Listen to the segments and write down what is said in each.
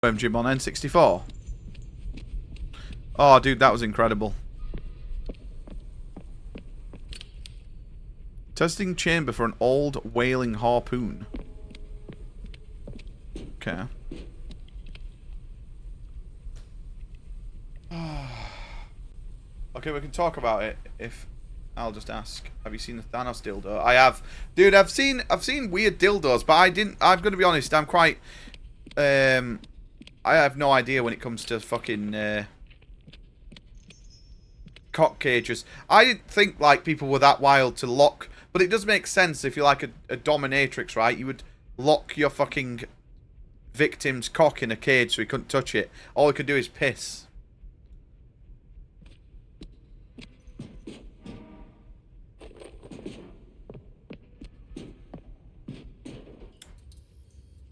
Jim on N64. Oh, dude, that was incredible. Testing chamber for an old whaling harpoon. Okay. Okay, we can talk about it if I'll just ask. Have you seen the Thanos dildo? I have. Dude, I've seen weird dildos, but I'm gonna be honest, I'm quite I have no idea when it comes to fucking cock cages. I didn't think like people were that wild to lock, but it does make sense if you're like a dominatrix, right? You would lock your fucking victim's cock in a cage so he couldn't touch it. All he could do is piss.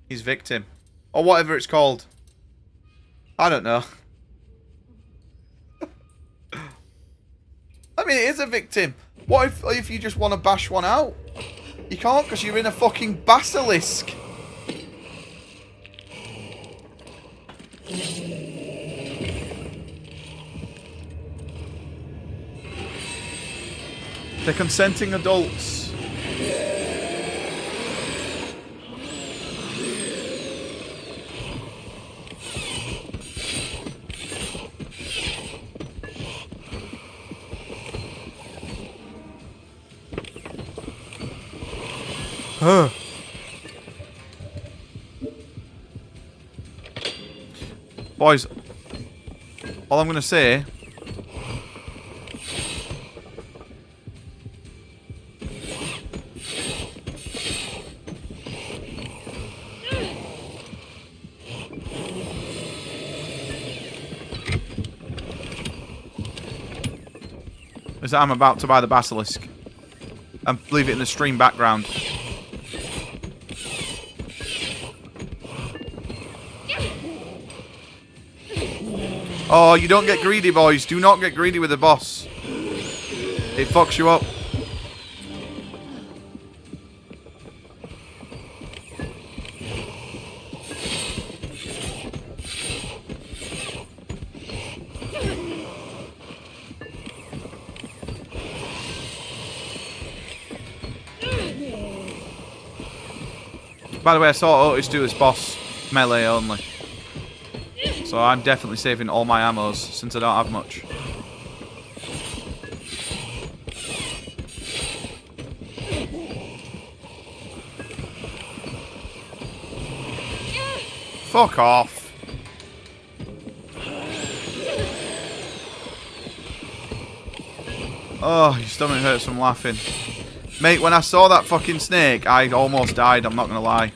His victim. Or whatever it's called. I don't know. I mean, it is a victim. What if you just want to bash one out? You can't because you're in a fucking basilisk. They're consenting adults. Huh. Boys, all I'm going to say... is that I'm about to buy the basilisk. And leave it in the stream background. Oh, you don't get greedy, boys. Do not get greedy with the boss. It fucks you up. By the way, I saw Otis do his boss melee only. So I'm definitely saving all my ammos since I don't have much. Fuck off. Oh, your stomach hurts from laughing. Mate, when I saw that fucking snake, I almost died, I'm not gonna lie.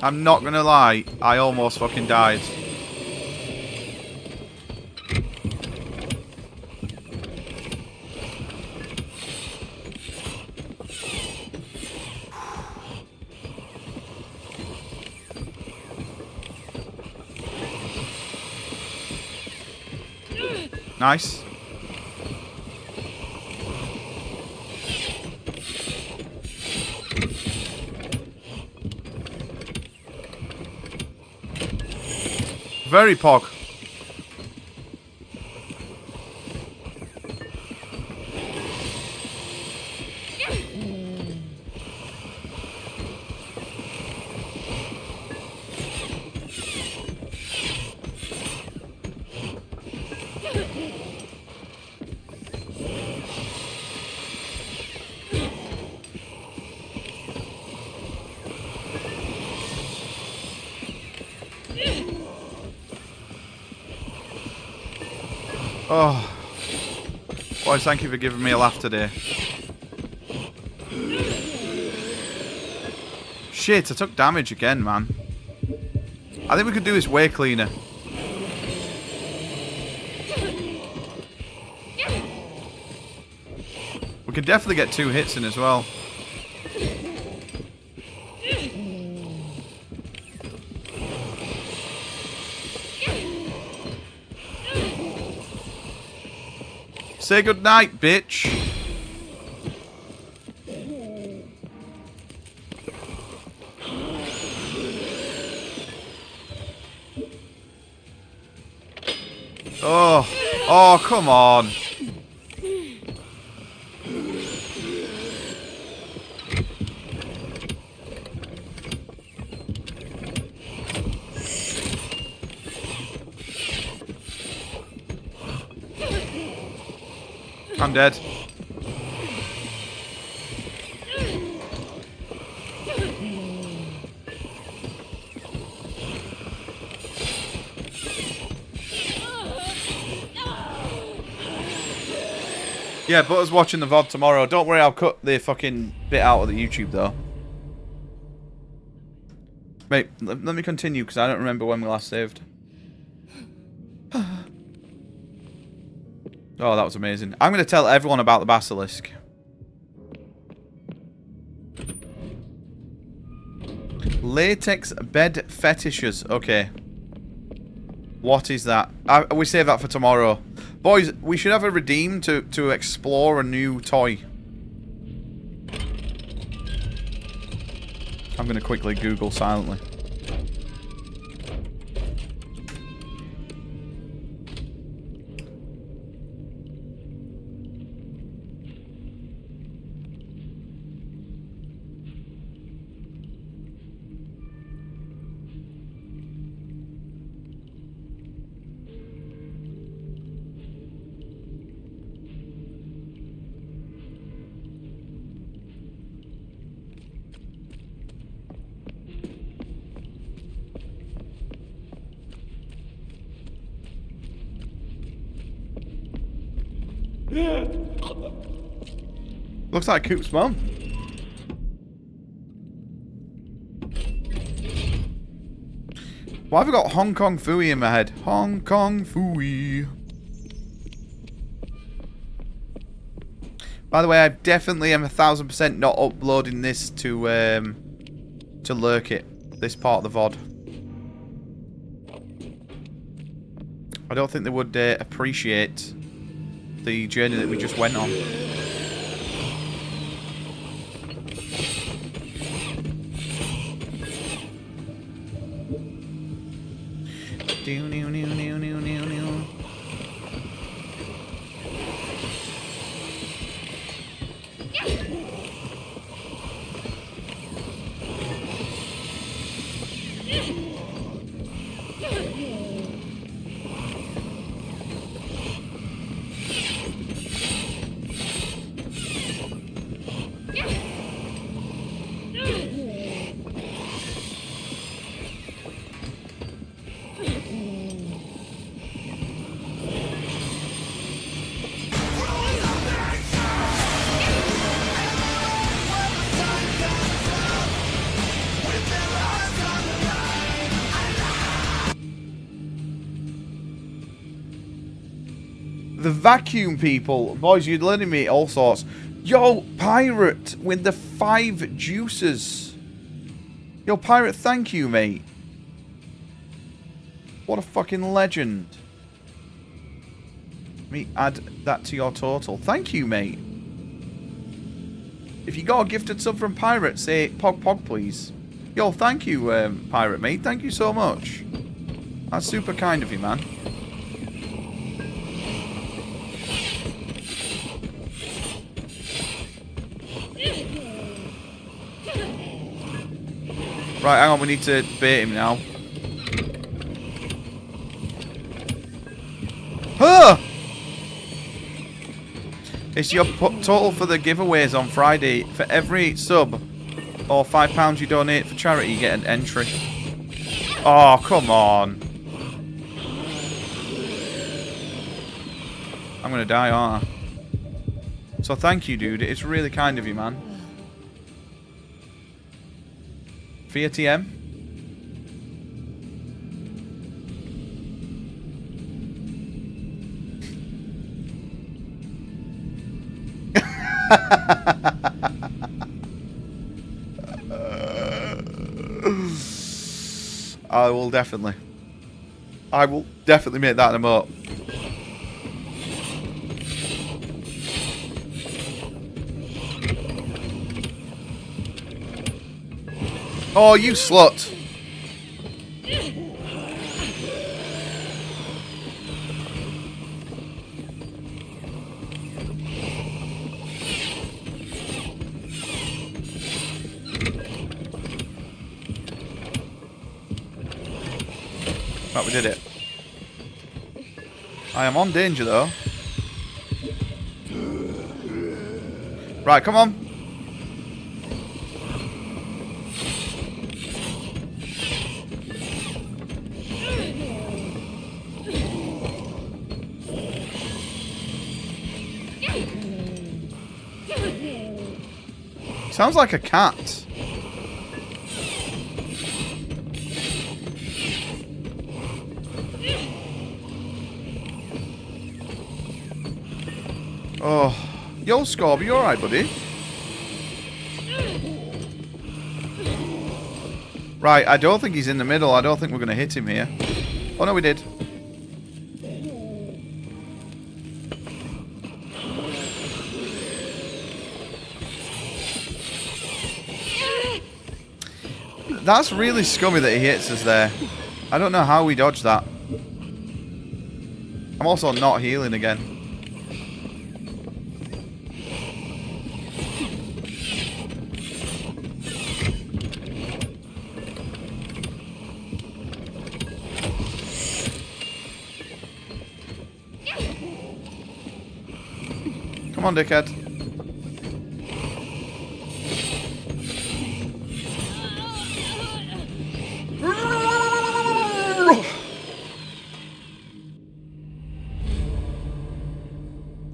I'm not gonna lie, I almost fucking died. Nice. Very pog. Oh. Boys, thank you for giving me a laugh today. Shit, I took damage again, man. I think we could do this way cleaner. We can definitely get 2 hits in as well. Say goodnight, bitch. Oh. Oh, come on. I'm dead. Yeah, but us watching the VOD tomorrow. Don't worry, I'll cut the fucking bit out of the YouTube, though. Wait, let me continue, because I don't remember when we last saved. Oh, that was amazing. I'm going to tell everyone about the basilisk. Latex bed fetishes. Okay. What is that? We save that for tomorrow. Boys, we should have a redeem to explore a new toy. I'm going to quickly Google silently. Looks like Coop's mum. Why have I got Hong Kong Fooey in my head? Hong Kong Fooey. By the way, I definitely am 1000% not uploading this to Lurk It. This part of the VOD. I don't think they would appreciate the journey that we just went on. The vacuum people. Boys, you're learning me all sorts. Yo, Pirate with the 5 juices. Yo, Pirate, thank you, mate. What a fucking legend. Let me add that to your total. Thank you, mate. If you got a gifted sub from Pirate, say Pog Pog, please. Yo, thank you, Pirate, mate. Thank you so much. That's super kind of you, man. Right, hang on, we need to bait him now. Huh! It's your total for the giveaways on Friday. For every sub or £5 you donate for charity, you get an entry. Oh, come on. I'm gonna die, aren't I? So thank you, dude. It's really kind of you, man. For your TM. I will definitely make that an emote. Oh, you slut. Right, we did it. I am on danger, though. Right, come on. Sounds like a cat. Oh, yo, Scorby, you alright, buddy? Right, I don't think he's in the middle. I don't think we're going to hit him here. Oh, no, we did. That's really scummy that he hits us there. I don't know how we dodged that. I'm also not healing again. Come on, dickhead.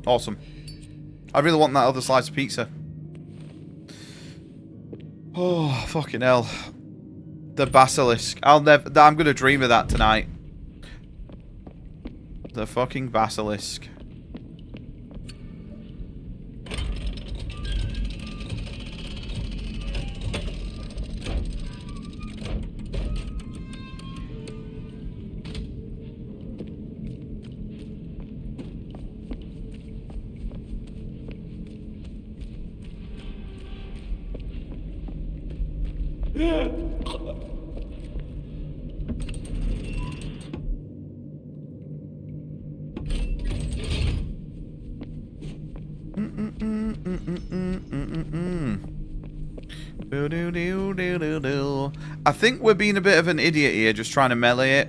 Awesome. I really want that other slice of pizza. Oh, fucking hell. The basilisk. I'm gonna dream of that tonight. The fucking basilisk. I think we're being a bit of an idiot here, just trying to melee it.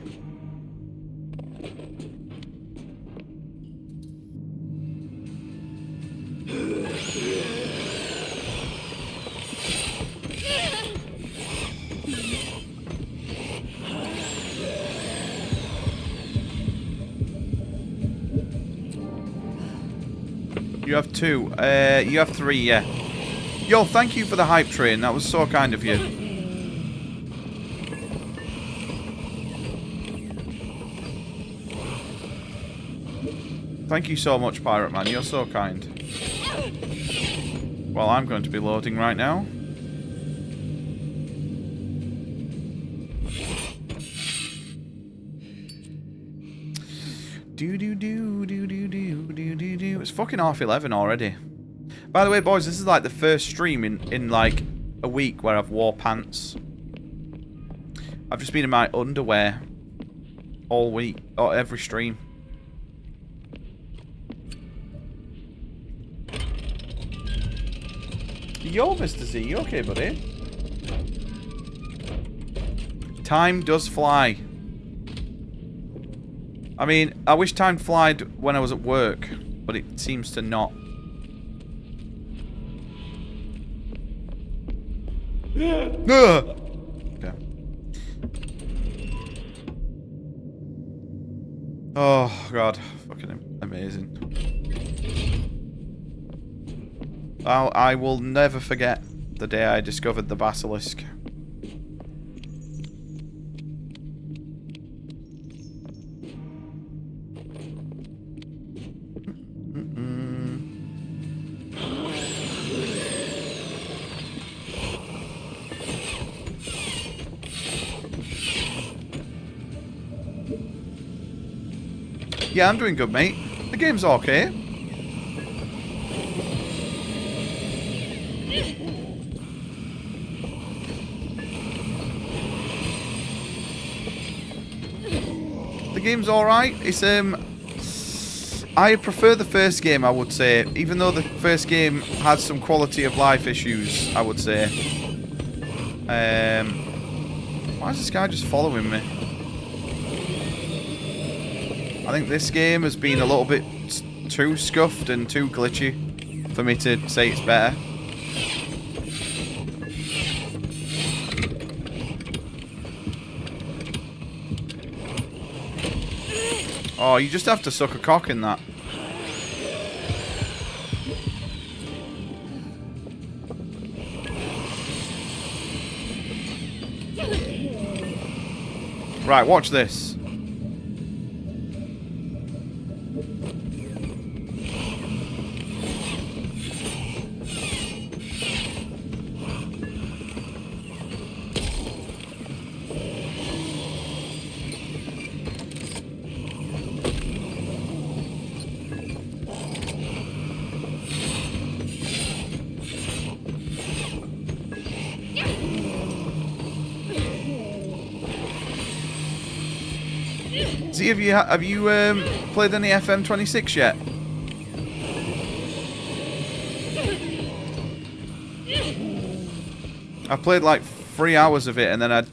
You have 2. You have 3, yeah. Yo, thank you for the hype train. That was so kind of you. Thank you so much, Pirate Man. You're so kind. Well, I'm going to be loading right now. It's fucking half 11 already. By the way, boys, this is like the first stream in like a week where I've wore pants. I've just been in my underwear all week, or every stream. Yo, Mr. Z, you okay, buddy? Time does fly. I mean, I wish time flied when I was at work, but it seems to not. Okay. Oh, God. Fucking amazing. I will never forget the day I discovered the basilisk. Yeah, I'm doing good, mate. The game's okay. The game's alright. It's I prefer the first game, I would say. Even though the first game had some quality of life issues, I would say. Why is this guy just following me? I think this game has been a little bit too scuffed and too glitchy for me to say it's better. Oh, you just have to suck a cock in that. Right, watch this. See, have you played any FM26 yet? I played like 3 hours of it, and then I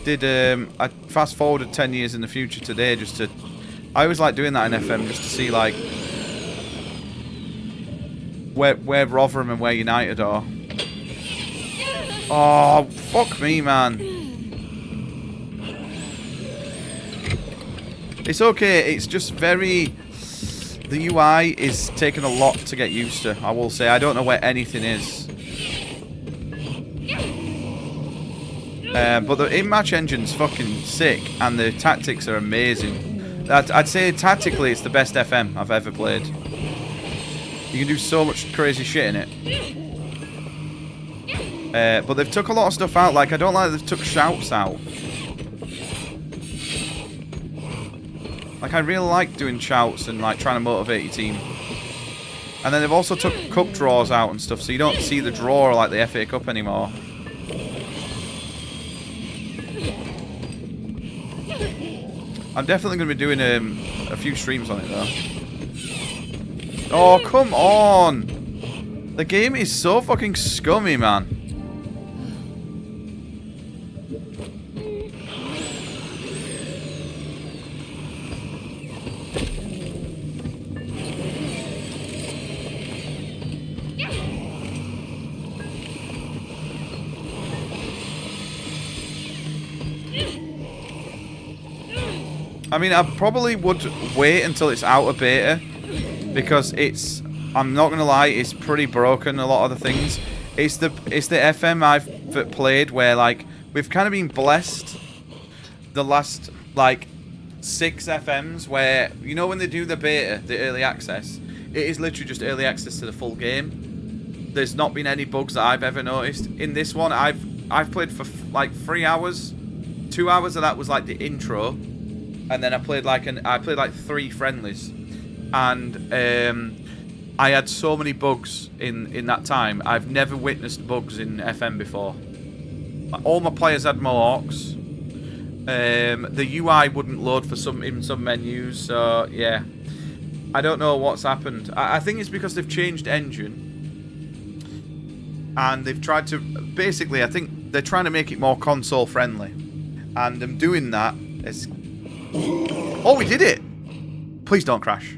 did I fast forwarded 10 years in the future today just to. I always like doing that in FM just to see like where Rotherham and where United are. Oh, fuck me, man. It's okay, it's just very... The UI is taking a lot to get used to, I will say. I don't know where anything is. But the in-match engine's fucking sick, and the tactics are amazing. I'd say tactically it's the best FM I've ever played. You can do so much crazy shit in it. But they've took a lot of stuff out, like I don't like they've took shouts out. Like, I really like doing shouts and, like, trying to motivate your team. And then they've also took cup draws out and stuff, so you don't see the draw like the FA Cup anymore. I'm definitely going to be doing a few streams on it, though. Oh, come on! The game is so fucking scummy, man. I mean, I probably would wait until it's out of beta, because it's, I'm not gonna lie, it's pretty broken, a lot of the things. It's the FM I've played where, like, we've kind of been blessed the last, like, 6 FMs where, you know, when they do the beta, the early access, it is literally just early access to the full game. There's not been any bugs that I've ever noticed. In this one, I've played for like 3 hours. 2 hours of that was like the intro, and then I played like 3 friendlies, and I had so many bugs in that time. I've never witnessed bugs in FM before. All my players had mohawks. The UI wouldn't load for in some menus, so yeah. I don't know what's happened. I think it's because they've changed engine, and they've tried to basically. I think they're trying to make it more console friendly, and them doing that is. Oh, we did it! Please don't crash.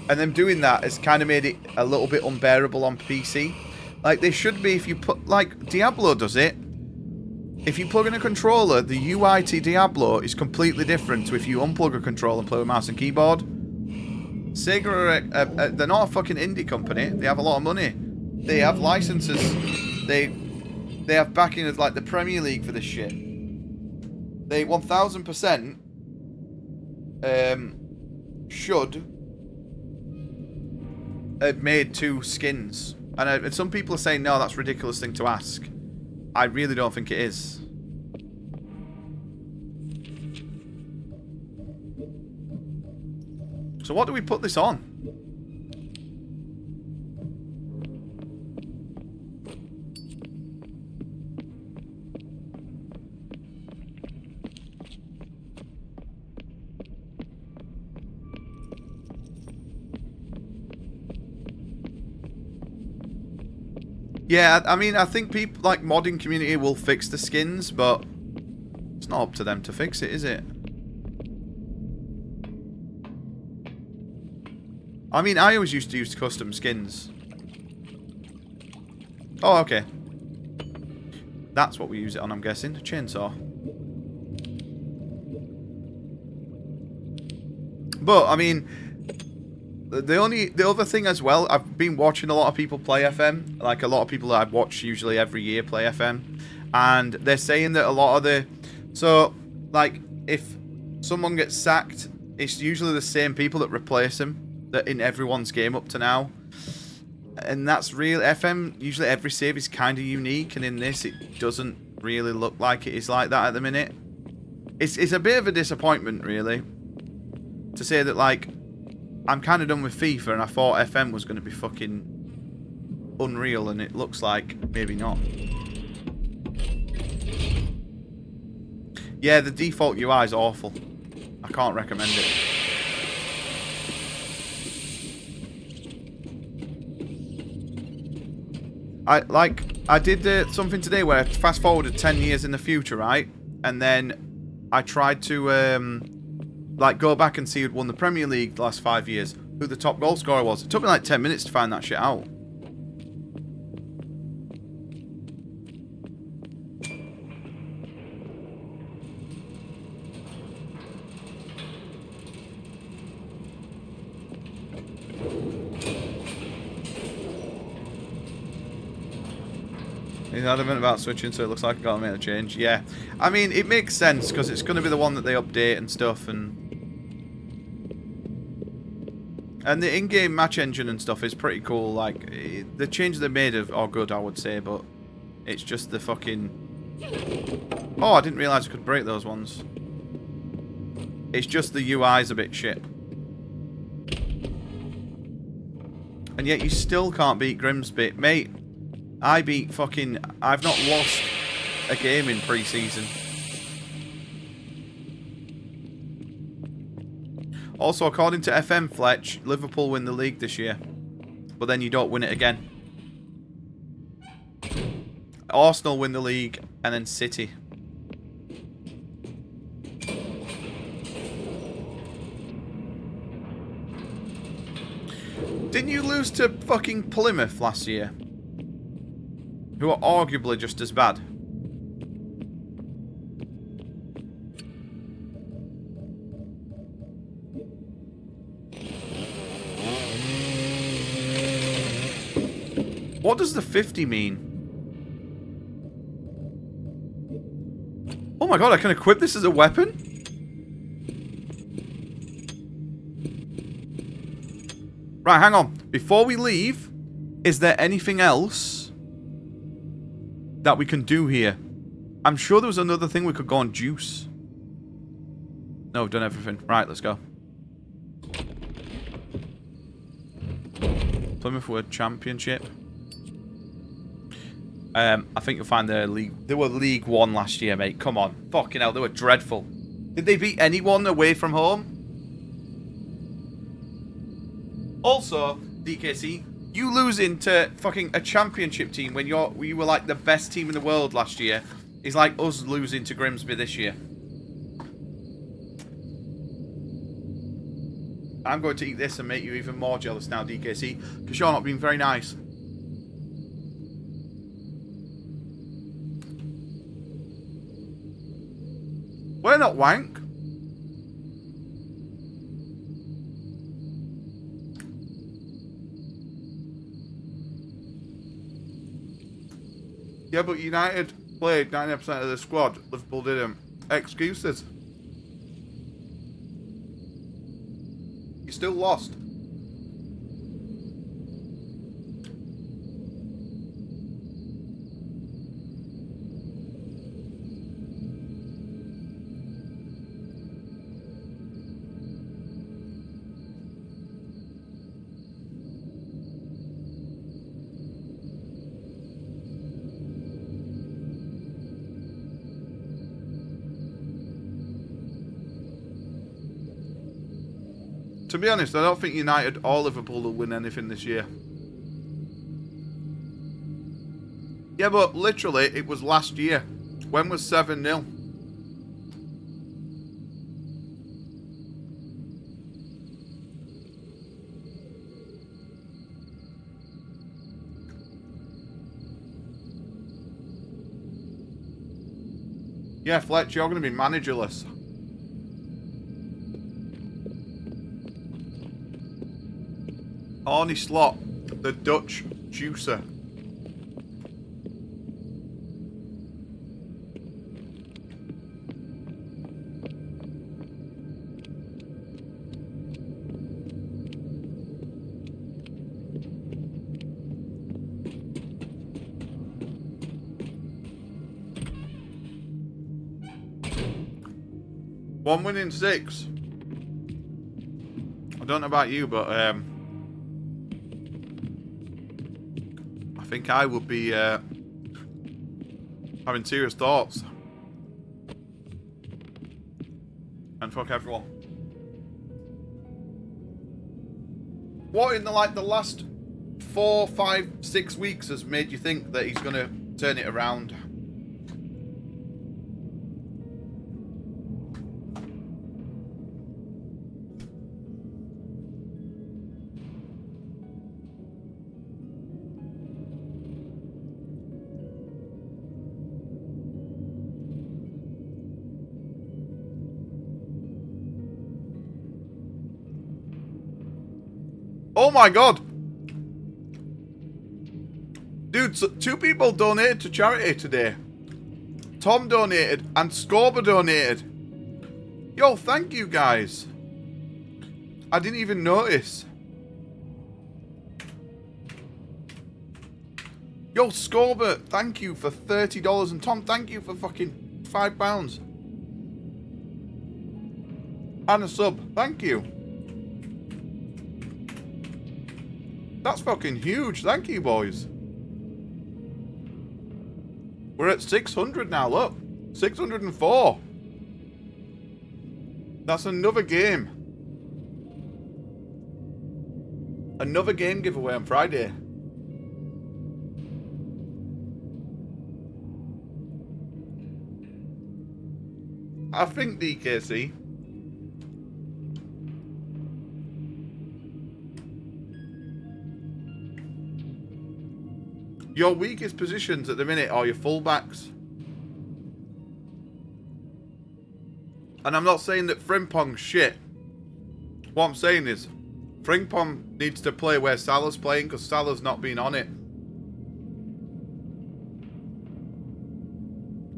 And them doing that has kind of made it a little bit unbearable on PC. Like, they should be, if you put, like, Diablo does it. If you plug in a controller, the UI to Diablo is completely different to if you unplug a controller and play with mouse and keyboard. Sega, they're not a fucking indie company. They have a lot of money. They have licenses. They have backing of, like, the Premier League for this shit. They 1000% should have made 2 skins. And some people are saying, no, that's a ridiculous thing to ask. I really don't think it is. So what do we put this on? Yeah, I mean, I think people, like, modding community will fix the skins, but it's not up to them to fix it, is it? I mean, I always used to use custom skins. Oh, okay. That's what we use it on, I'm guessing. A chainsaw. But, I mean, the other thing as well, I've been watching a lot of people play FM. Like, a lot of people that I watch usually every year play FM. And they're saying that a lot of the... So, like, if someone gets sacked, it's usually the same people that replace him that in everyone's game up to now. And that's real. FM, usually every save is kind of unique, and in this it doesn't really look like it is like that at the minute. It's a bit of a disappointment, really, to say that, like, I'm kind of done with FIFA and I thought FM was going to be fucking unreal, and it looks like maybe not. Yeah, the default UI is awful. I can't recommend it. I did something today where I fast forwarded 10 years in the future, right? And then I tried to like go back and see who'd won the Premier League the last 5 years, who the top goal scorer was. It took me like 10 minutes to find that shit out. He's adamant about switching, so it looks like I gotta make a change. Yeah, I mean, it makes sense because it's going to be the one that they update and stuff, and the in-game match engine and stuff is pretty cool. Like, the changes they made are good, I would say, but it's just the fucking... Oh, I didn't realise I could break those ones. It's just the UI's a bit shit. And yet you still can't beat Grimsby. Mate, I've not lost a game in pre-season. Also, according to FM Fletch, Liverpool win the league this year. But then you don't win it again. Arsenal win the league, and then City. Didn't you lose to fucking Plymouth last year? Who are arguably just as bad. What does the 50 mean? Oh my god, I can equip this as a weapon? Right, hang on. Before we leave, is there anything else that we can do here? I'm sure there was another thing we could go on juice. No, we've done everything. Right, let's go. Plymouth World Championship. I think you'll find their league. They were League One last year, mate. Come on. Fucking hell, they were dreadful. Did they beat anyone away from home? Also, DKC, you losing to fucking a championship team when you were like the best team in the world last year is like us losing to Grimsby this year. I'm going to eat this and make you even more jealous now, DKC, because you're not being very nice. We're not wank. Yeah, but United played 90% of the squad. Liverpool didn't. Excuses. You still lost. To be honest, I don't think United or Liverpool will win anything this year. Yeah, but literally, it was last year. When was 7-0? Yeah, Fletch, you're going to be managerless. Horny Slot, the Dutch juicer. One win in 6. I don't know about you, but I think I would be having serious thoughts. And fuck everyone. What in the last 4, 5, 6 weeks has made you think that he's gonna turn it around? Oh my god! Dude, so 2 people donated to charity today. Tom donated and Scorba donated. Yo, thank you guys. I didn't even notice. Yo, Scorba, thank you for $30. And Tom, thank you for fucking £5. And a sub. Thank you. That's fucking huge. Thank you, boys. We're at 600 now, look. 604. That's another game. Another game giveaway on Friday. I think DKC. Your weakest positions at the minute are your fullbacks. And I'm not saying that Frimpong's shit. What I'm saying is, Frimpong needs to play where Salah's playing because Salah's not been on it.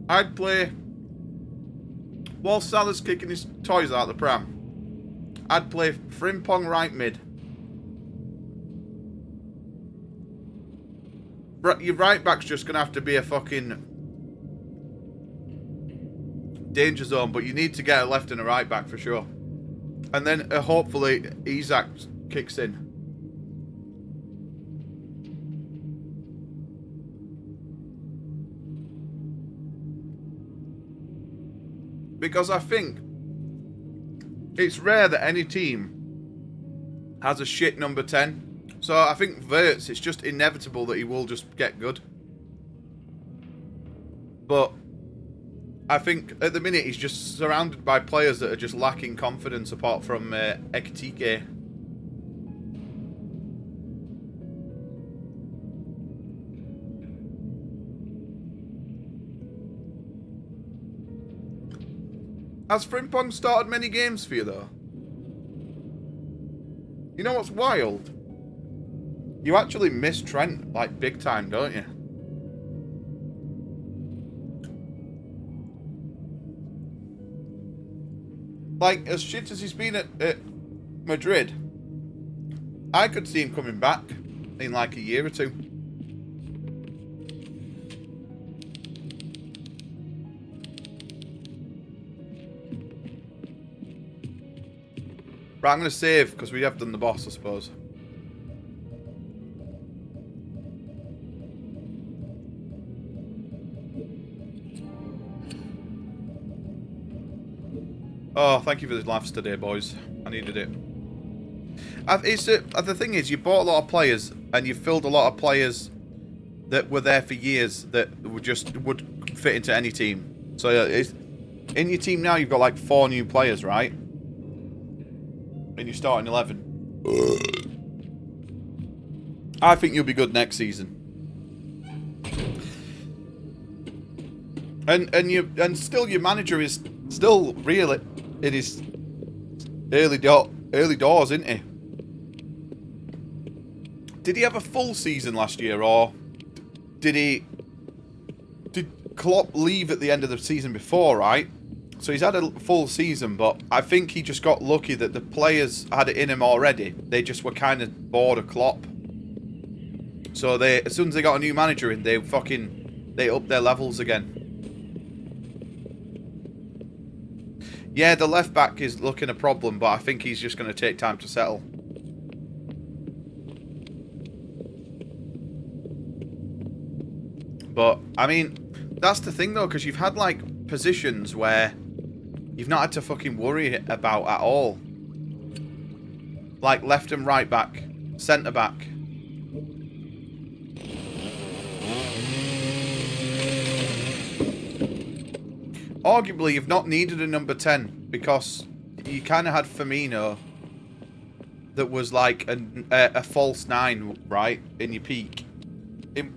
I'd play, while Salah's kicking his toys out the pram, I'd play Frimpong right mid. Your right back's just going to have to be a fucking danger zone, but you need to get a left and a right back for sure. And then hopefully Isak kicks in. Because I think it's rare that any team has a shit number 10. So I think Wirtz, it's just inevitable that he will just get good. But I think at the minute he's just surrounded by players that are just lacking confidence apart from Ekitike. Has Frimpong started many games for you though? You know what's wild? You actually miss Trent, like, big time, don't you? Like, as shit as he's been at Madrid, I could see him coming back in, like, a year or 2. Right, I'm going to save, because we have done the boss, I suppose. Oh, thank you for the laughs today, boys. I needed it. The thing is, you bought a lot of players, and you filled a lot of players that were there for years that would fit into any team. So in your team now, you've got like 4 new players, right? And you're starting 11. I think you'll be good next season. And still your manager is still really in his early doors, isn't he? Did he have a full season last year, or did Klopp leave at the end of the season before, right? So he's had a full season, but I think he just got lucky that the players had it in him already. They just were kind of bored of Klopp. So as soon as they got a new manager in, they upped their levels again. Yeah, the left back is looking a problem, but I think he's just going to take time to settle. But, I mean, that's the thing though, because you've had like positions where you've not had to fucking worry about at all. Like left and right back, centre back. Arguably, you've not needed a number 10 because you kind of had Firmino that was like a false 9, right, in your peak.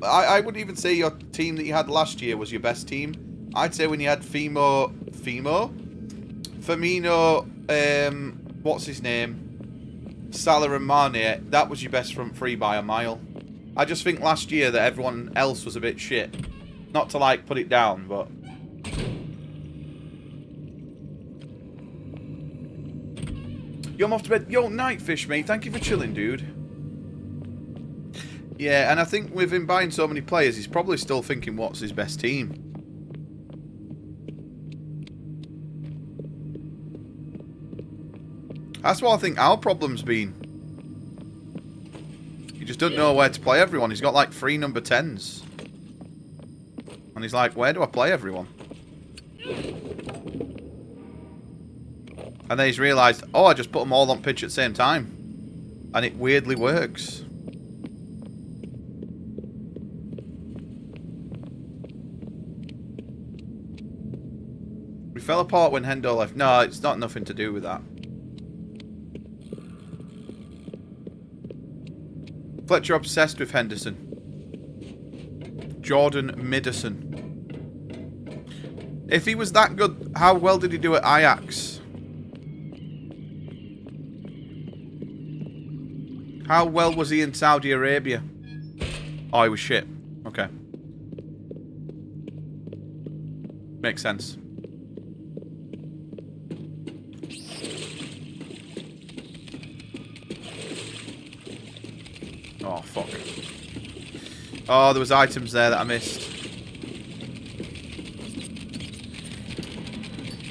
I would even say your team that you had last year was your best team. I'd say when you had Firmino, what's his name? Salah and Mane, that was your best front three by a mile. I just think last year that everyone else was a bit shit. Not to like put it down, but... Yo, I'm off to bed. Yo, Nightfish, mate. Thank you for chilling, dude. Yeah, and I think with him buying so many players, he's probably still thinking what's his best team. That's what I think our problem's been. He just doesn't know where to play everyone. He's got like 3 number 10s. And he's like, where do I play everyone? And then he's realised, oh, I just put them all on pitch at the same time. And it weirdly works. We fell apart when Hendo left. No, it's not nothing to do with that. Fletcher obsessed with Henderson. Jordan Middleton. If he was that good, how well did he do at Ajax? How well was he in Saudi Arabia? Oh, he was shit. Okay. Makes sense. Oh, fuck. Oh, there was items there that I missed.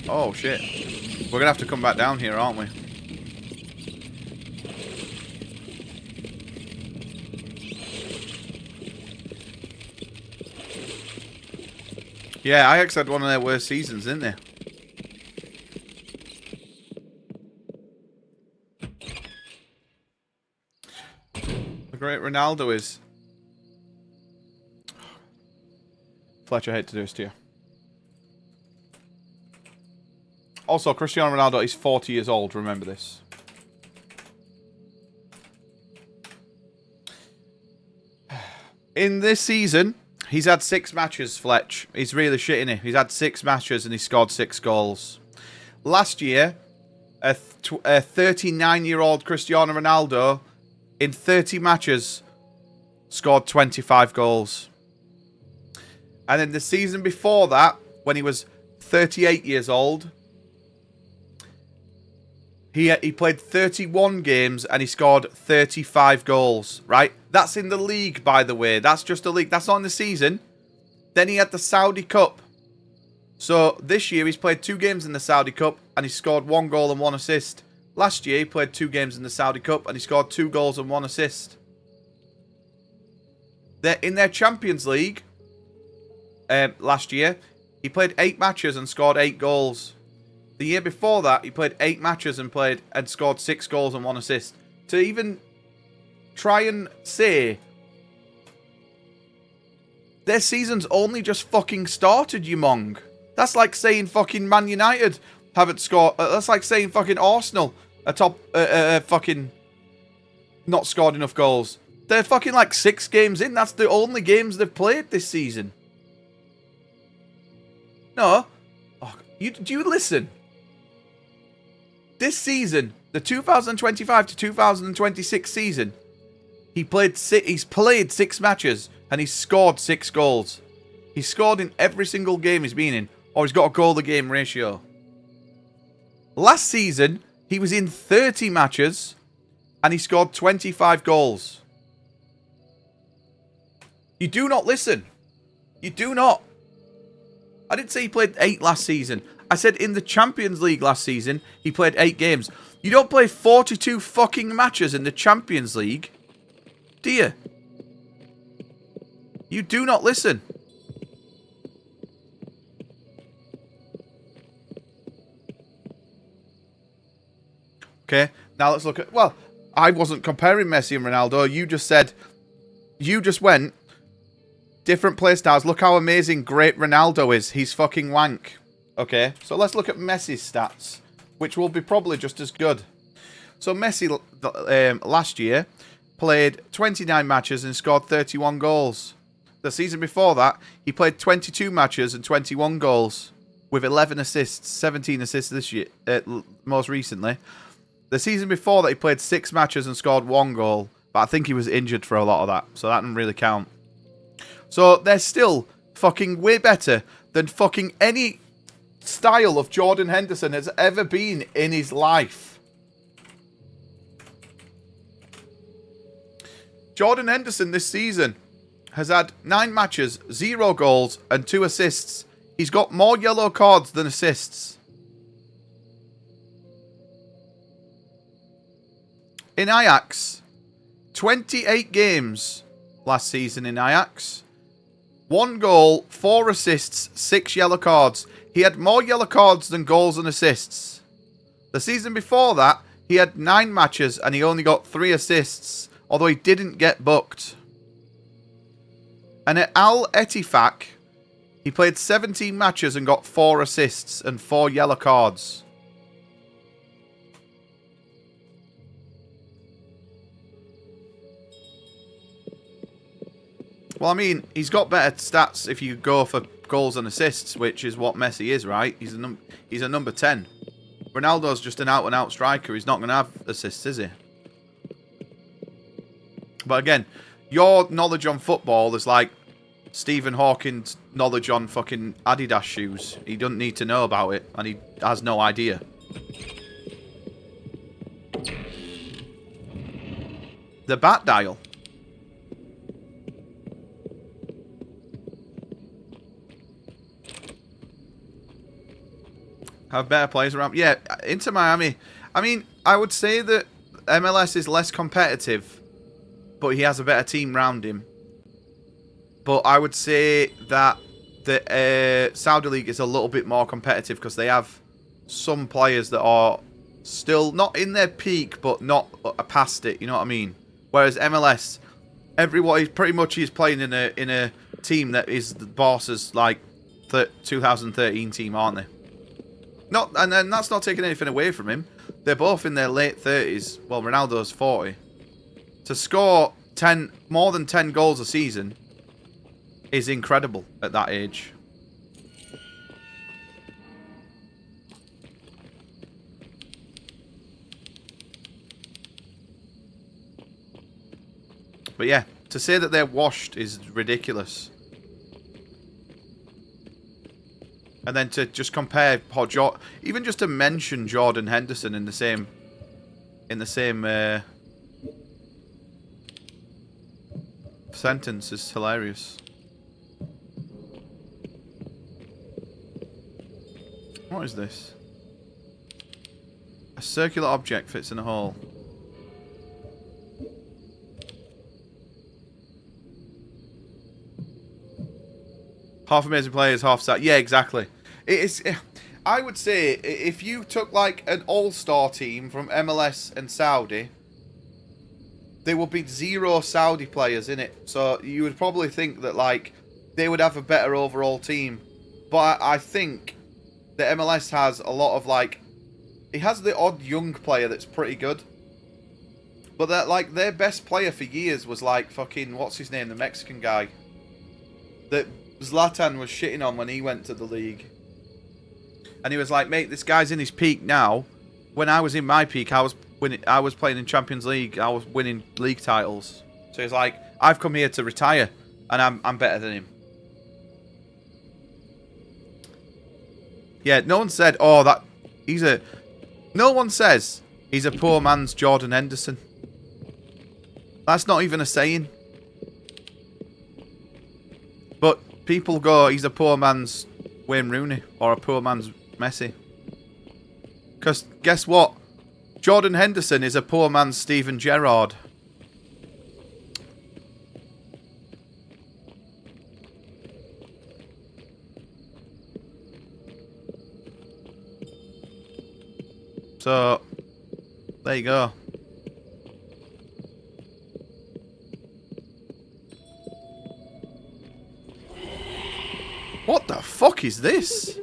Oh, shit. We're going to have to come back down here, aren't we? Yeah, Ajax had one of their worst seasons, didn't they? The great Ronaldo is... Fletcher, I hate to do this to you. Also, Cristiano Ronaldo is 40 years old, remember this. In this season... He's had 6 matches, Fletch. He's really shitting it. He's had 6 matches and he scored 6 goals. Last year, a 39-year-old Cristiano Ronaldo, in 30 matches, scored 25 goals. And then the season before that, when he was 38 years old, he played 31 games and he scored 35 goals, right? That's in the league, by the way. That's just a league. That's not in the season. Then he had the Saudi Cup. So this year he's played 2 games in the Saudi Cup and he scored 1 goal and 1 assist. Last year he played 2 games in the Saudi Cup and he scored 2 goals and 1 assist. In their Champions League last year, he played 8 matches and scored 8 goals. The year before that, he played 8 matches and scored 6 goals and 1 assist. To even try and say their season's only just fucking started, you mong. That's like saying fucking Man United haven't scored. That's like saying fucking Arsenal are fucking not scored enough goals. They're fucking like 6 games in. That's the only games they've played this season. No. Oh, do you listen? This season, the 2025 to 2026 season, he's played 6 matches and he's scored 6 goals. He's scored in every single game he's been in, or he's got a goal a game ratio. Last season, he was in 30 matches and he scored 25 goals. You do not listen. You do not. I didn't say he played 8 last season. I said in the Champions League last season, he played 8 games. You don't play 42 fucking matches in the Champions League, do you? You do not listen. Okay, now let's look at... Well, I wasn't comparing Messi and Ronaldo. You just said... You just went... Different play styles. Look how amazing great Ronaldo is. He's fucking wank. Okay, so let's look at Messi's stats, which will be probably just as good. So Messi last year played 29 matches and scored 31 goals. The season before that, he played 22 matches and 21 goals with 11 assists, 17 assists this year, most recently. The season before that, he played 6 matches and scored 1 goal, but I think he was injured for a lot of that, so that doesn't really count. So they're still fucking way better than fucking any style of Jordan Henderson has ever been in his life. Jordan Henderson this season has had 9 matches, 0 goals and 2 assists. He's got more yellow cards than assists. In Ajax, 28 games last season in Ajax. 1 goal, 4 assists, 6 yellow cards. He had more yellow cards than goals and assists. The season before that, he had 9 matches and he only got 3 assists, although he didn't get booked. And at Al Ettifaq, he played 17 matches and got 4 assists and 4 yellow cards. Well, I mean, he's got better stats if you go for goals and assists, which is what Messi is, right? He's a number 10. Ronaldo's just an out-and-out striker. He's not going to have assists, is he? But again, your knowledge on football is like Stephen Hawking's knowledge on fucking Adidas shoes. He doesn't need to know about it, and he has no idea. The bat dial. Have better players around. Yeah, Inter Miami. I mean, I would say that MLS is less competitive, but he has a better team around him. But I would say that the Saudi League is a little bit more competitive because they have some players that are still not in their peak, but not past it. You know what I mean? Whereas MLS, everybody pretty much is playing in a team that is the boss's like 2013 team, aren't they? Not, and then that's not taking anything away from him. They're both in their late 30s. Well, Ronaldo's 40. To score more than 10 goals a season is incredible at that age. But yeah, to say that they're washed is ridiculous. And then to just compare even just to mention Jordan Henderson in the same sentence is hilarious. What is this? A circular object fits in a hole. Half amazing players, half sad. Yeah, exactly. I would say if you took like an all-star team from MLS and Saudi, there would be 0 Saudi players in it. So you would probably think that like they would have a better overall team. But I think the MLS has a lot of like, it has the odd young player that's pretty good. But that like their best player for years was like fucking what's his name, the Mexican guy that Zlatan was shitting on when he went to the league. And he was like, mate, this guy's in his peak now. When I was in my peak, I was playing in Champions League. I was winning league titles. So he's like, I've come here to retire, and I'm better than him. Yeah, no one said, oh, that he's a... No one says he's a poor man's Jordan Henderson. That's not even a saying. But people go, he's a poor man's Wayne Rooney or a poor man's Messi. Because guess what? Jordan Henderson is a poor man's Steven Gerrard. So, there you go. What the fuck is this?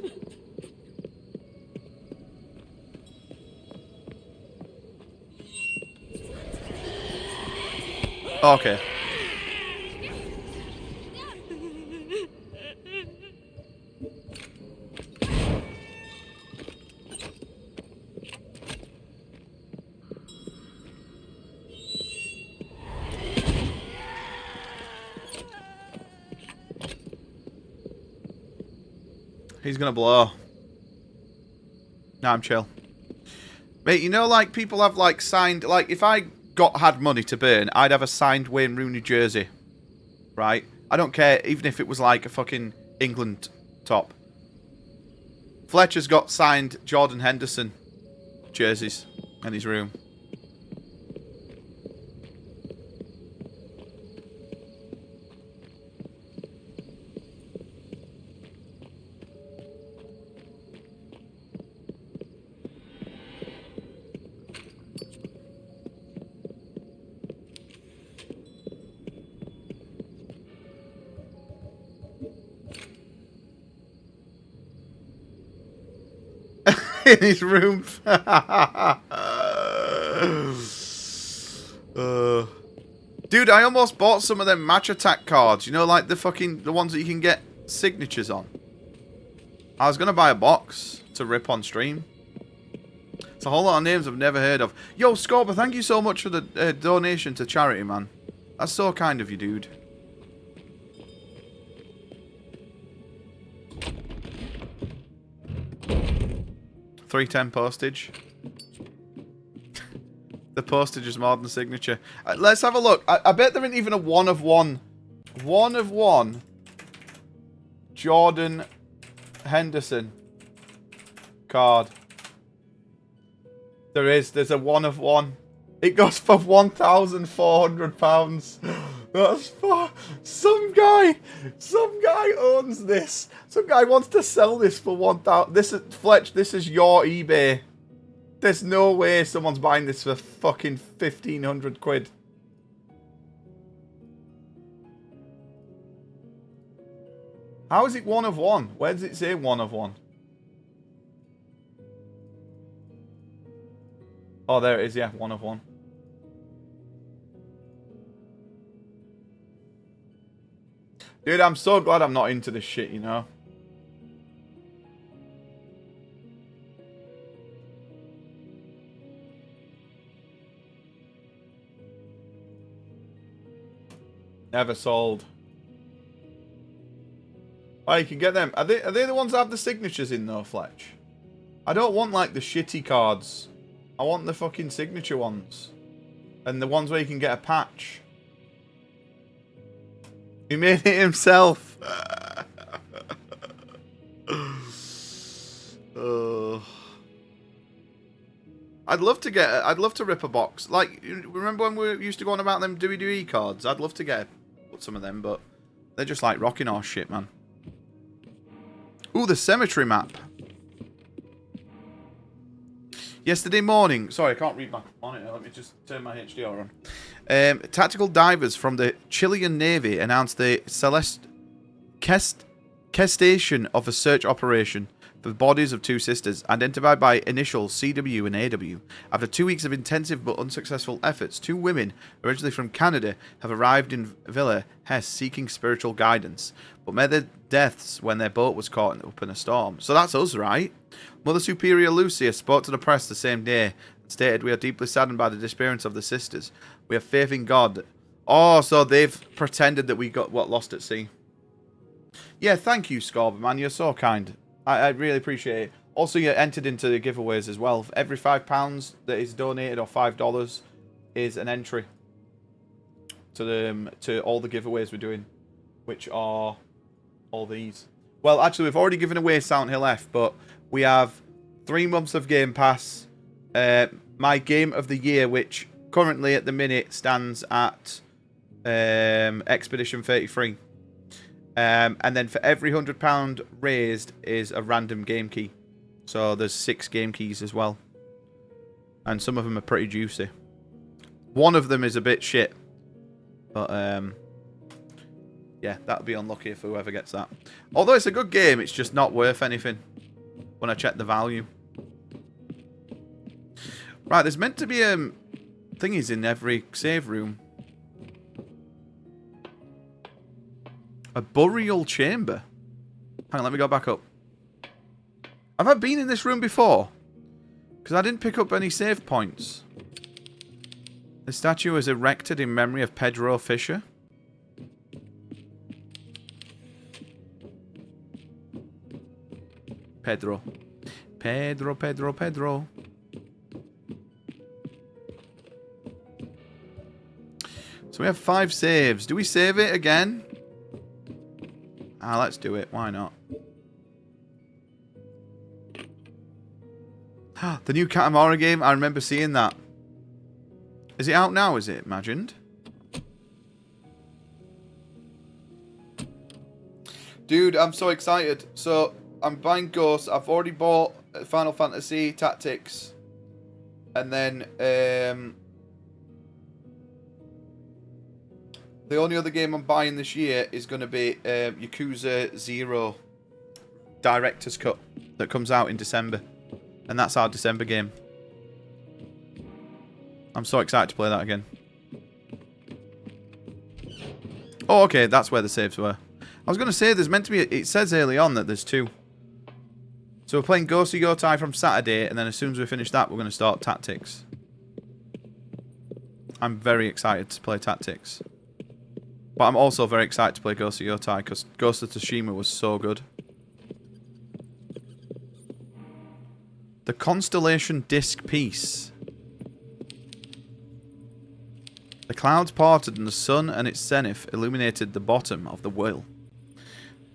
Okay. He's gonna blow. Nah, I'm chill. Mate, you know, like, people have, like, signed... Like, if I had money to burn, I'd have a signed Wayne Rooney jersey. Right? I don't care, even if it was, like, a fucking England top. Fletcher's got signed Jordan Henderson jerseys in his room. In his room. Dude, I almost bought some of them Match Attack cards. You know, like the ones that you can get signatures on. I was going to buy a box to rip on stream. It's a whole lot of names I've never heard of. Yo, Scorba, thank you so much for the donation to charity, man. That's so kind of you, dude. $3.10 postage. The postage is more than the signature. Let's have a look. I bet there isn't even a one of one Jordan Henderson card. There is. There's a one of one. It goes for £1,400. That's for some guy owns this. Some guy wants to sell this for 1,000. This is Fletch. This is your eBay. There's no way someone's buying this for fucking 1,500 quid. How is it one of one? Where does it say one of one? Oh, there it is. Yeah, one of one. Dude, I'm so glad I'm not into this shit, you know? Never sold. Oh, you can get them. Are they the ones that have the signatures in, though, Fletch? I don't want, like, the shitty cards. I want the fucking signature ones. And the ones where you can get a patch. He made it himself. I'd love to rip a box. Like, remember when we used to go on about them WWE cards? I'd love to get some of them, but they're just like rocking horse shit, man. Ooh, the cemetery map. Yesterday morning, sorry, I can't read my monitor. Let me just turn my HDR on. Tactical divers from the Chilean Navy announced the gestation of a search operation the bodies of 2 sisters, identified by initials CW and AW. After 2 weeks of intensive but unsuccessful efforts, 2 women, originally from Canada, have arrived in Villa Hesse seeking spiritual guidance, but met their deaths when their boat was caught up in a storm. So that's us, right? Mother Superior Lucia spoke to the press the same day and stated, "We are deeply saddened by the disappearance of the sisters. We have faith in God." Oh, so they've pretended that we got lost at sea. Yeah, thank you, Scorber, man. You're so kind. I really appreciate it. Also, you're entered into the giveaways as well. Every £5 that is donated, or $5, is an entry to all the giveaways we're doing, which are all these. Well, actually, we've already given away Silent Hill F, but we have 3 months of Game Pass. My Game of the Year, which currently at the minute stands at Expedition 33. And then for every £100 raised is a random game key. So there's 6 game keys as well. And some of them are pretty juicy. One of them is a bit shit. But, yeah, that'll be unlucky for whoever gets that. Although it's a good game, it's just not worth anything when I check the value. Right, there's meant to be thingies in every save room. A burial chamber. Hang on, let me go back up. Have I been in this room before? Because I didn't pick up any save points. The statue was erected in memory of Pedro Fisher. Pedro. Pedro, Pedro, Pedro. So we have 5 saves. Do we save it again? Ah, let's do it. Why not? The new Katamari game. I remember seeing that. Is it out now, is it imagined? Dude, I'm so excited. So, I'm buying Ghosts. I've already bought Final Fantasy Tactics. And then, the only other game I'm buying this year is going to be Yakuza 0 Director's Cut that comes out in December. And that's our December game. I'm so excited to play that again. Oh, okay, that's where the saves were. I was going to say there's meant to be... It says early on that there's 2. So we're playing Ghost of Yotai from Saturday, and then as soon as we finish that, we're going to start Tactics. I'm very excited to play Tactics. But I'm also very excited to play Ghost of Yotai, because Ghost of Tsushima was so good. The Constellation Disc Piece. The clouds parted and the sun and its zenith illuminated the bottom of the wheel.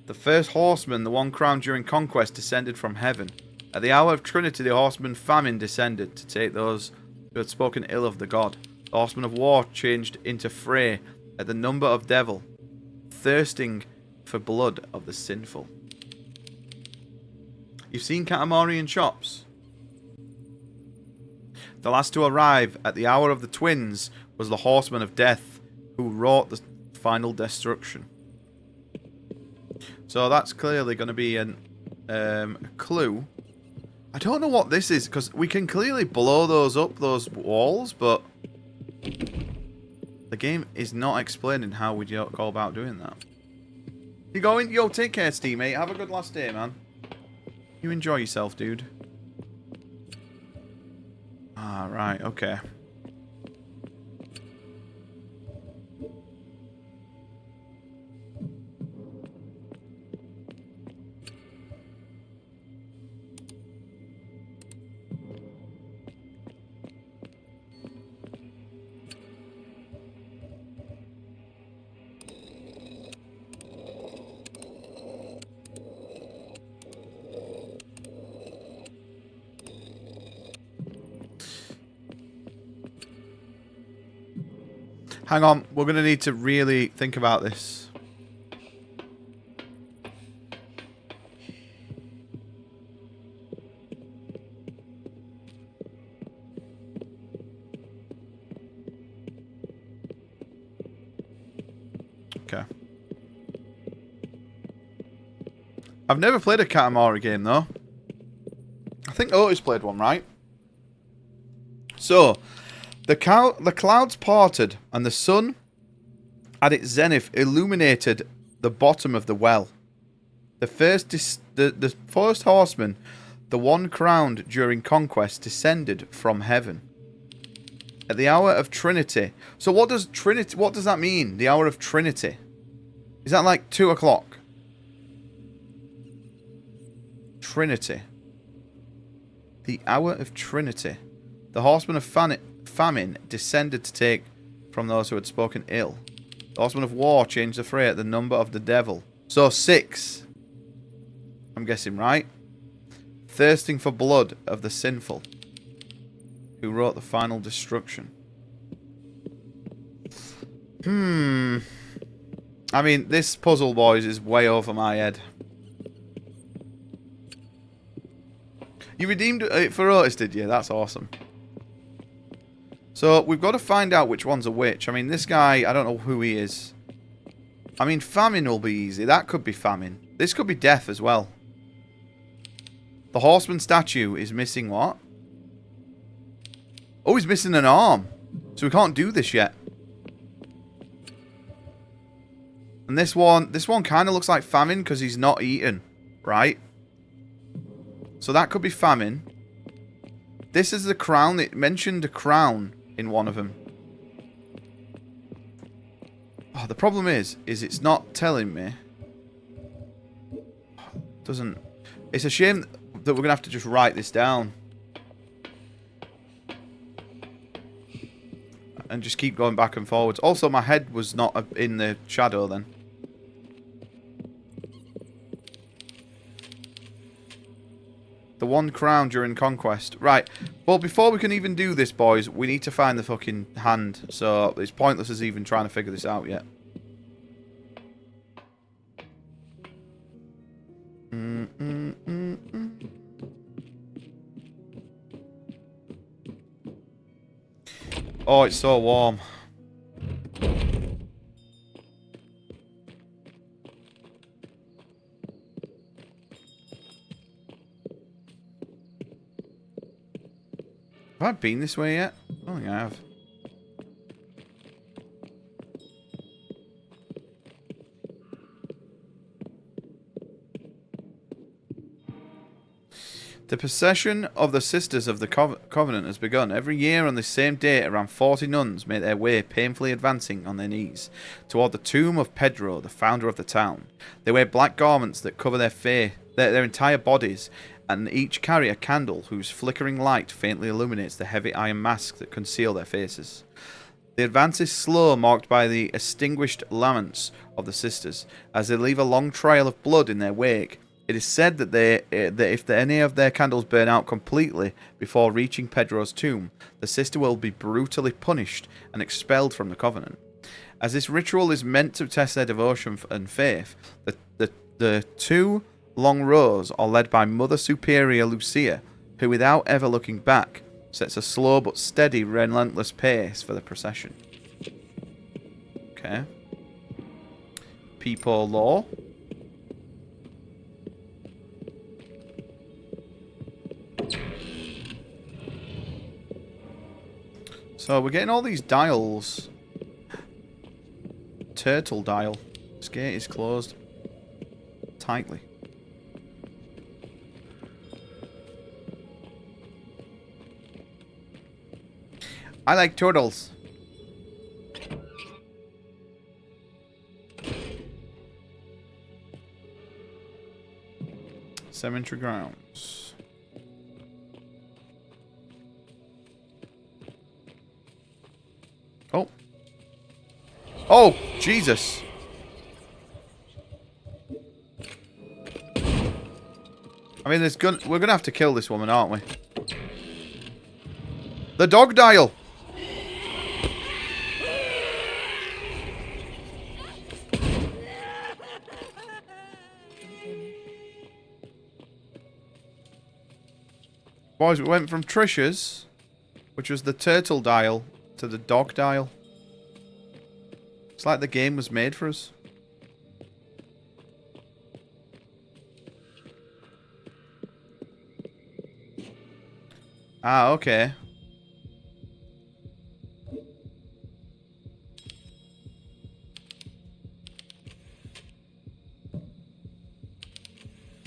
The first horseman, the one crowned during conquest, descended from heaven. At the hour of Trinity, the horseman famine descended to take those who had spoken ill of the god. The horseman of war changed into fray at the number of devil, thirsting for blood of the sinful. You've seen Katamari in shops? The last to arrive at the hour of the twins was the horseman of death, who wrought the final destruction. So that's clearly going to be a clue. I don't know what this is, because we can clearly blow those up, those walls, but the game is not explaining how we go about doing that. You going? Yo, take care, Steve, mate. Have a good last day, man. You enjoy yourself, dude. Ah, right, okay. Hang on, we're going to need to really think about this. Okay. I've never played a Katamari game, though. I think Otis played one, right? So, the clouds parted, and the sun, at its zenith, illuminated the bottom of the well. The first horseman, the one crowned during conquest, descended from heaven. At the hour of Trinity. So what does Trinity? What does that mean? The hour of Trinity. Is that like 2 o'clock? Trinity. The hour of Trinity. The horseman of famine descended to take from those who had spoken ill. The horseman of war changed the fray at the number of the devil. So 6. I'm guessing, right? Thirsting for blood of the sinful, who wrote the final destruction. I mean, this puzzle, boys, is way over my head. You redeemed it for Otis, did you? That's awesome. So, we've got to find out which one's a witch. I mean, this guy, I don't know who he is. I mean, famine will be easy. That could be famine. This could be death as well. The horseman statue is missing what? Oh, he's missing an arm. So we can't do this yet. And this one kind of looks like famine because he's not eaten, right? So that could be famine. This is the crown. It mentioned a crown in one of them. Oh, the problem is it's not telling me. Doesn't. It's a shame that we're going to have to just write this down. And just keep going back and forwards. Also, my head was not in the shadow then. The one crown during conquest. Right. Well, before we can even do this, boys, we need to find the fucking hand. So, it's pointless us even trying to figure this out yet. Oh, it's so warm. Have I been this way yet? I don't think I have. The procession of the Sisters of the Covenant has begun. Every year on the same day, around 40 nuns make their way, painfully advancing on their knees, toward the tomb of Pedro, the founder of the town. They wear black garments that cover their entire bodies, and each carry a candle whose flickering light faintly illuminates the heavy iron masks that conceal their faces. The advance is slow, marked by the extinguished laments of the sisters, as they leave a long trail of blood in their wake. It is said that if any of their candles burn out completely before reaching Pedro's tomb, the sister will be brutally punished and expelled from the Covenant. As this ritual is meant to test their devotion and faith, the two long rows are led by Mother Superior Lucia, who, without ever looking back, sets a slow but steady, relentless pace for the procession. Okay. People law. So we're getting all these dials. Turtle dial. This gate is closed tightly. I like turtles. Cemetery grounds. Oh. Oh, Jesus. I mean, we're gonna have to kill this woman, aren't we? The dog dial. Boys, we went from Trisha's, which was the turtle dial, to the dog dial. It's like the game was made for us. Ah, okay.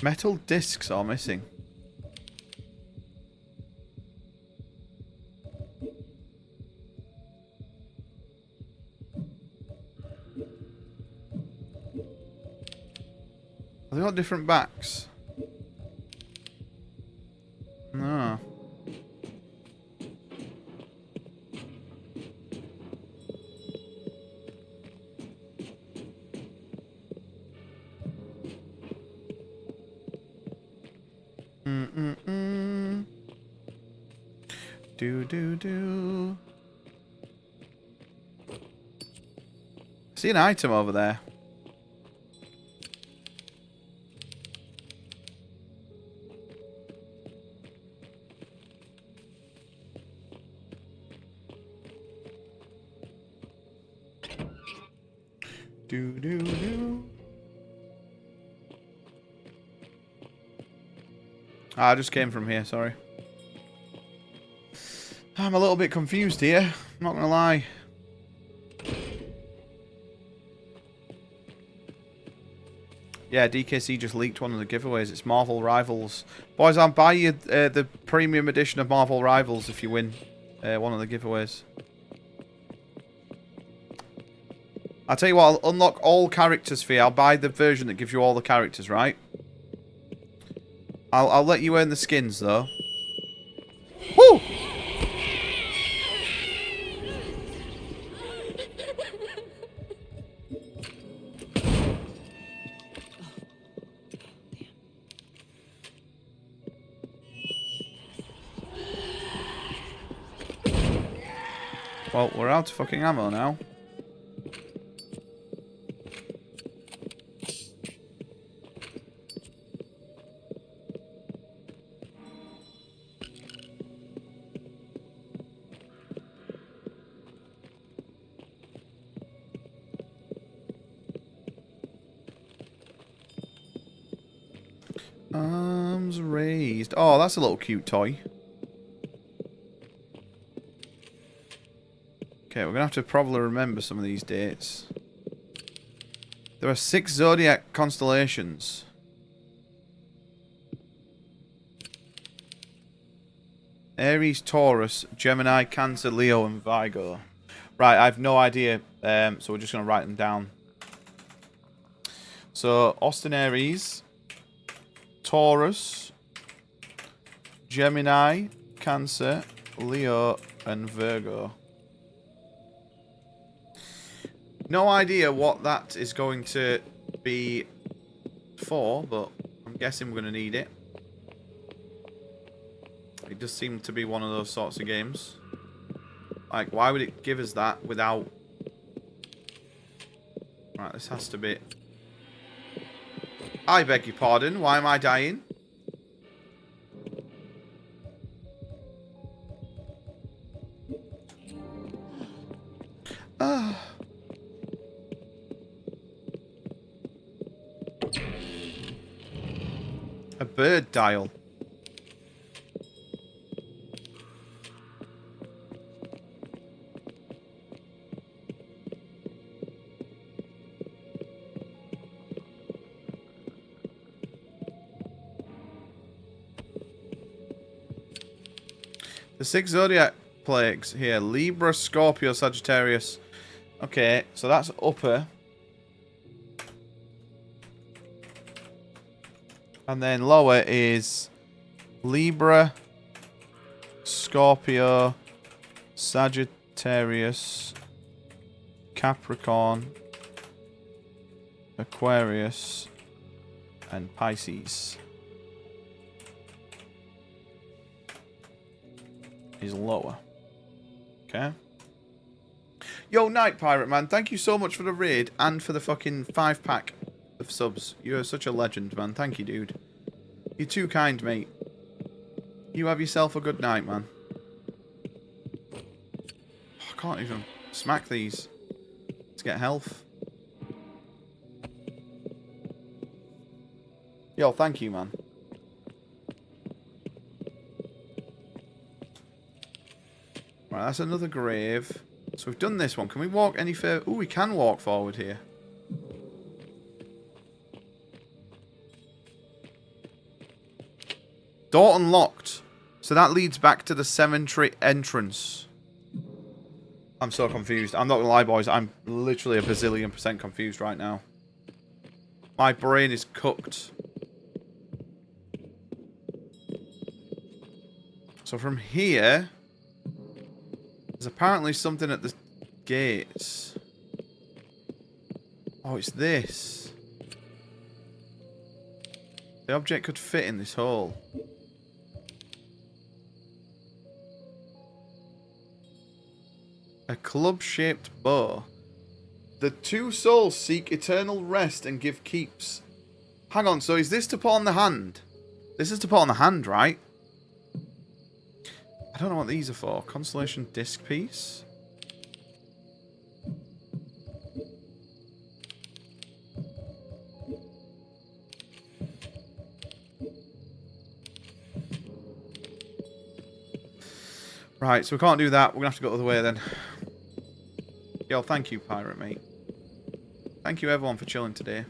Metal discs are missing. Have they got different backs? No. Mm-mm-mm. Do. See an item over there. Do. Ah, I just came from here, sorry. I'm a little bit confused here. I'm not gonna lie. Yeah, DKC just leaked one of the giveaways. It's Marvel Rivals. Boys, I'll buy you the premium edition of Marvel Rivals if you win one of the giveaways. I'll tell you what, I'll unlock all characters for you. I'll buy the version that gives you all the characters, right? I'll let you earn the skins, though. Woo! Well, we're out of fucking ammo now. Arms raised. Oh, that's a little cute toy. Okay, we're going to have to probably remember some of these dates. There are 6 zodiac constellations. Aries, Taurus, Gemini, Cancer, Leo, and Virgo. Right, I have no idea, so we're just going to write them down. So, Austin Aries, Taurus, Gemini, Cancer, Leo, and Virgo. No idea what that is going to be for, but I'm guessing we're going to need it. It does seem to be one of those sorts of games. Like, why would it give us that without... Right, this has to be... I beg your pardon, why am I dying? A bird dial. The 6 zodiac plagues here. Libra, Scorpio, Sagittarius. Okay, so that's upper. And then lower is Libra, Scorpio, Sagittarius, Capricorn, Aquarius, and Pisces. Is lower. Okay. Yo, Night Pirate Man, thank you so much for the raid and for the fucking 5-pack of subs. You're such a legend, man. Thank you, dude. You're too kind, mate. You have yourself a good night, man. I can't even smack these to get health. Yo, thank you, man. Right, that's another grave. So we've done this one. Can we walk any further? Ooh, we can walk forward here. Door unlocked. So that leads back to the cemetery entrance. I'm so confused. I'm not gonna lie, boys. I'm literally a bazillion% confused right now. My brain is cooked. So from here, there's apparently something at the gates. Oh, it's this. The object could fit in this hole. A club-shaped bow. The two souls seek eternal rest and give keeps. Hang on, so is this to put on the hand? This is to put on the hand, right? I don't know what these are for. Constellation disc piece? Right, so we can't do that. We're going to have to go the other way then. Yo, thank you, pirate mate. Thank you everyone for chilling today.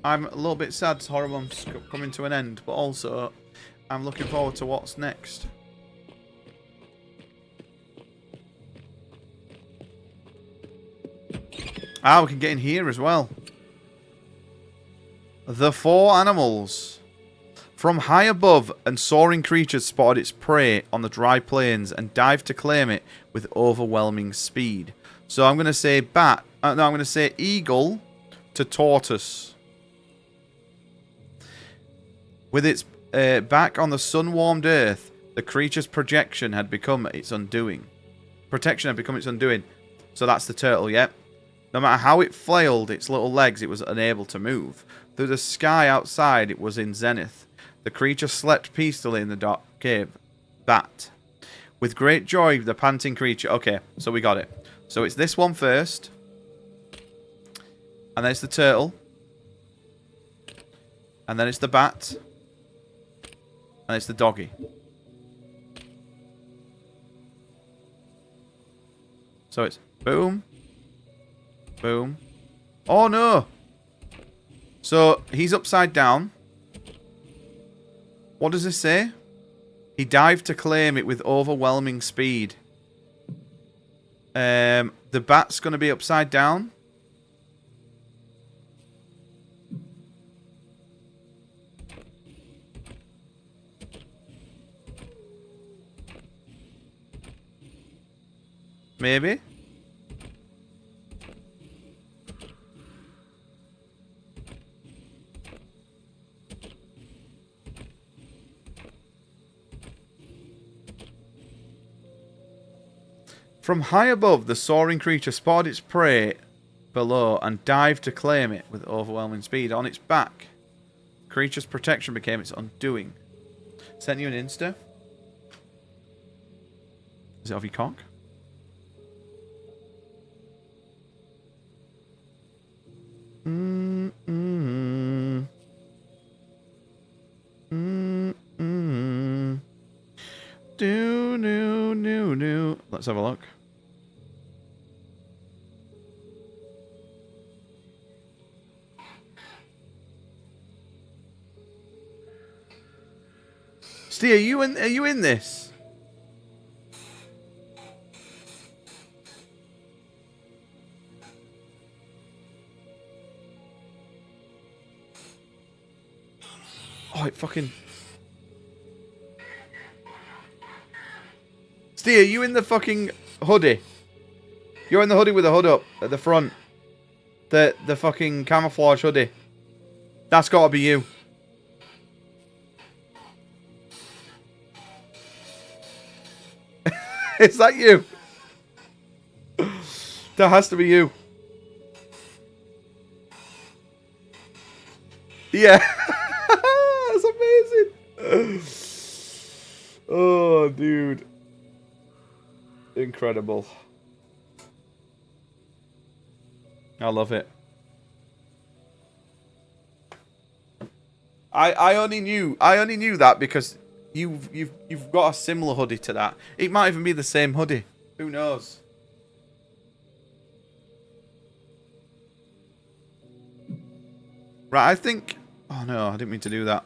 I'm a little bit sad Horror Month's coming to an end, but also I'm looking forward to what's next. Ah, we can get in here as well. The four animals. From high above, and soaring creatures spotted its prey on the dry plains and dived to claim it with overwhelming speed. So I'm going to say bat. No, I'm going to say eagle to tortoise. With its back on the sun-warmed earth, the creature's projection had become its undoing. Protection had become its undoing. So that's the turtle, yep. No matter how it flailed its little legs, it was unable to move. Through the sky outside, it was in zenith. The creature slept peacefully in the dark cave. Bat. With great joy, the panting creature... Okay, so we got it. So it's this one first. And then it's the turtle. And then it's the bat. And it's the doggy. So it's boom. Boom. Oh no! So he's upside down. What does this say? He dived to claim it with overwhelming speed. The bat's going to be upside down. Maybe. From high above, the soaring creature spotted its prey below and dived to claim it with overwhelming speed. On its back, the creature's protection became its undoing. Sent you an Insta? Is it of your cock? Let's have a look. Steve, are you in this? Oh, it fucking... Steve, are you in the fucking hoodie? You're in the hoodie with the hood up at the front. The fucking camouflage hoodie. That's got to be you. Is that you? That has to be you. Yeah. That's amazing. Oh, dude. Incredible. I love it. I only knew that because you've got a similar hoodie to that. It might even be the same hoodie. Who knows? Right, I think... Oh no, I didn't mean to do that.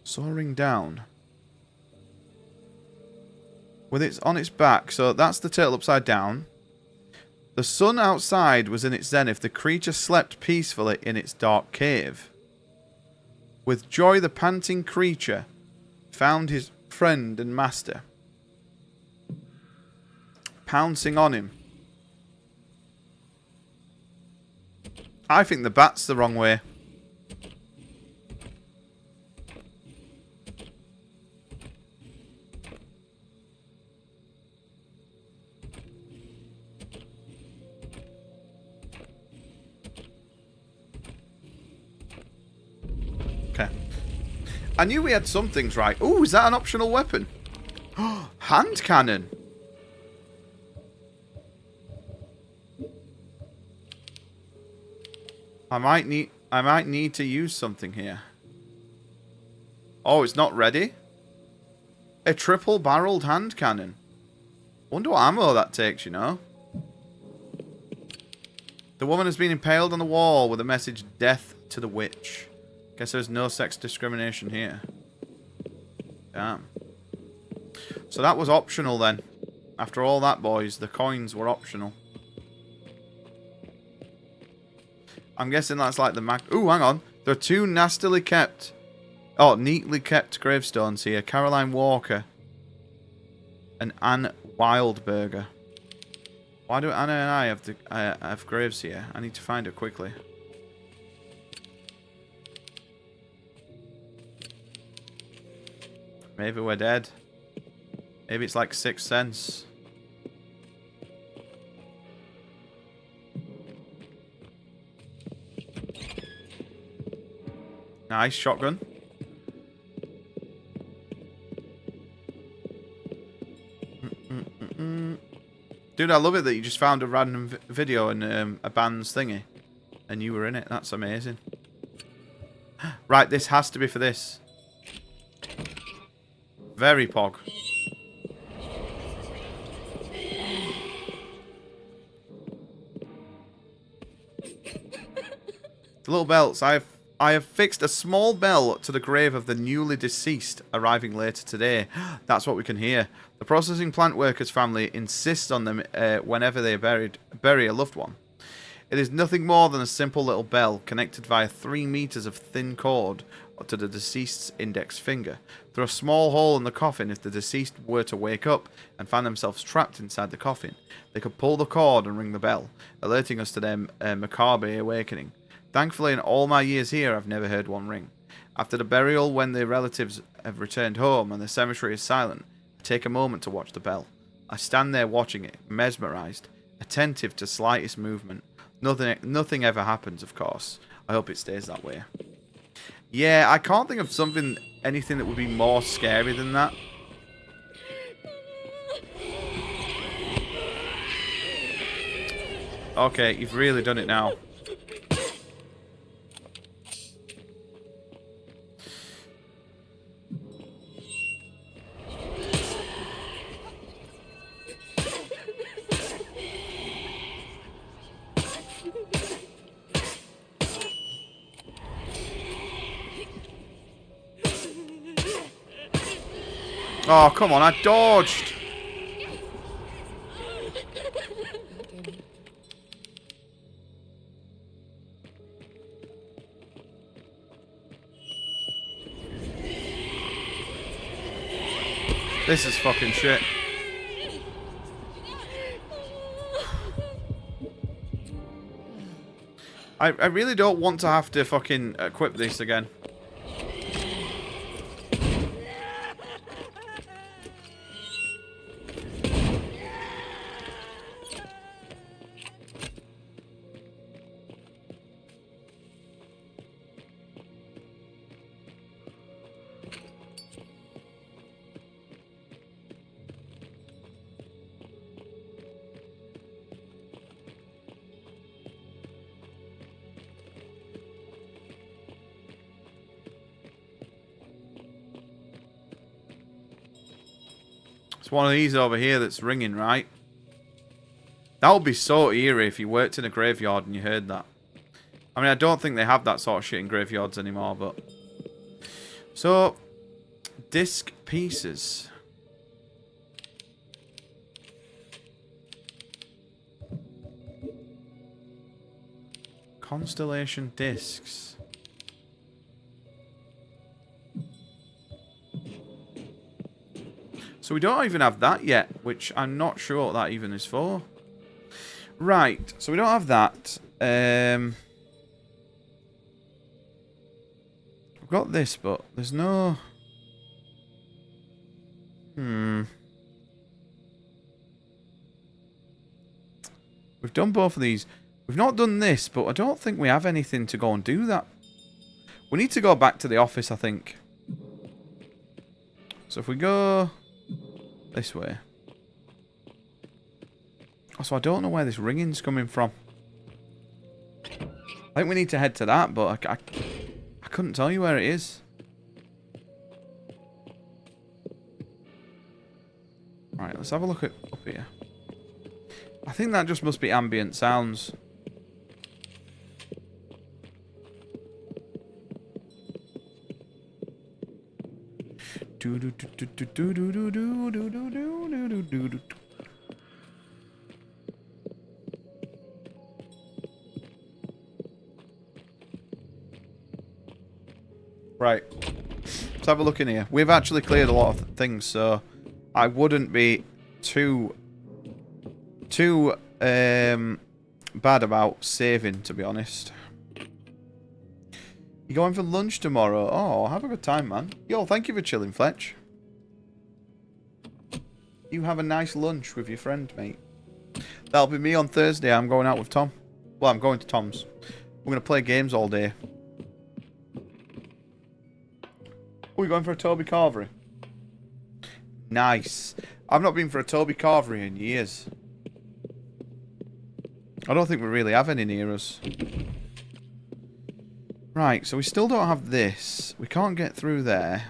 Soaring down. With its on its back, so that's the turtle upside down. The sun outside was in its zenith. The creature slept peacefully in its dark cave. With joy, the panting creature found his friend and master, pouncing on him. I think the bat's the wrong way. Okay. I knew we had some things right. Ooh, is that an optional weapon? Hand cannon. I might need to use something here. Oh, it's not ready? A triple-barreled hand cannon. Wonder what ammo that takes, you know? The woman has been impaled on the wall with the message, "Death to the witch." Guess there's no sex discrimination here. Damn. So that was optional then. After all that, boys, the coins were optional. I'm guessing that's like the mag... Ooh, hang on. There are two neatly kept gravestones here. Caroline Walker and Anne Wildberger. Why do Anna and I have graves here? I need to find it quickly. Maybe we're dead. Maybe it's like Sixth Sense. Nice shotgun. Dude, I love it that you just found a random video in a band's thingy. And you were in it. That's amazing. Right, this has to be for this. Very pog. The little belts. I have fixed a small bell to the grave of the newly deceased, arriving later today. That's what we can hear. The processing plant workers' family insists on them whenever they bury a loved one. It is nothing more than a simple little bell connected via 3 meters of thin cord to the deceased's index finger. Through a small hole in the coffin, if the deceased were to wake up and find themselves trapped inside the coffin, they could pull the cord and ring the bell, alerting us to their macabre awakening. Thankfully, in all my years here, I've never heard one ring. After the burial, when the relatives have returned home and the cemetery is silent, I take a moment to watch the bell. I stand there watching it, mesmerized, attentive to slightest movement. Nothing ever happens, of course. I hope it stays that way. Yeah, I can't think of anything that would be more scary than that. Okay, you've really done it now. Oh, come on, I dodged. This is fucking shit. I really don't want to have to fucking equip this again. one of these over here that's ringing, right? That would be so eerie if you worked in a graveyard and you heard that. I mean, I don't think they have that sort of shit in graveyards anymore, but... So, disc pieces. Constellation discs. So we don't even have that yet, which I'm not sure what that even is for. Right, so we don't have that. We've got this, but there's no... We've done both of these. We've not done this, but I don't think we have anything to go and do that. We need to go back to the office, I think. So if we go this way. Also, I don't know where this ringing's coming from. I think we need to head to that, but I couldn't tell you where it is. Right, let's have a look at up here. I think that just must be ambient sounds. Right. Let's have a look in here. We've actually cleared a lot of things, so I wouldn't be too bad about saving, to be honest. You going for lunch tomorrow? Oh, have a good time, man. Yo, thank you for chilling, Fletch. You have a nice lunch with your friend, mate. That'll be me on Thursday. I'm going out with Tom. Well, I'm going to Tom's. We're going to play games all day. Oh, you going for a Toby Carvery? Nice. I've not been for a Toby Carvery in years. I don't think we really have any near us. Right, so we still don't have this. We can't get through there.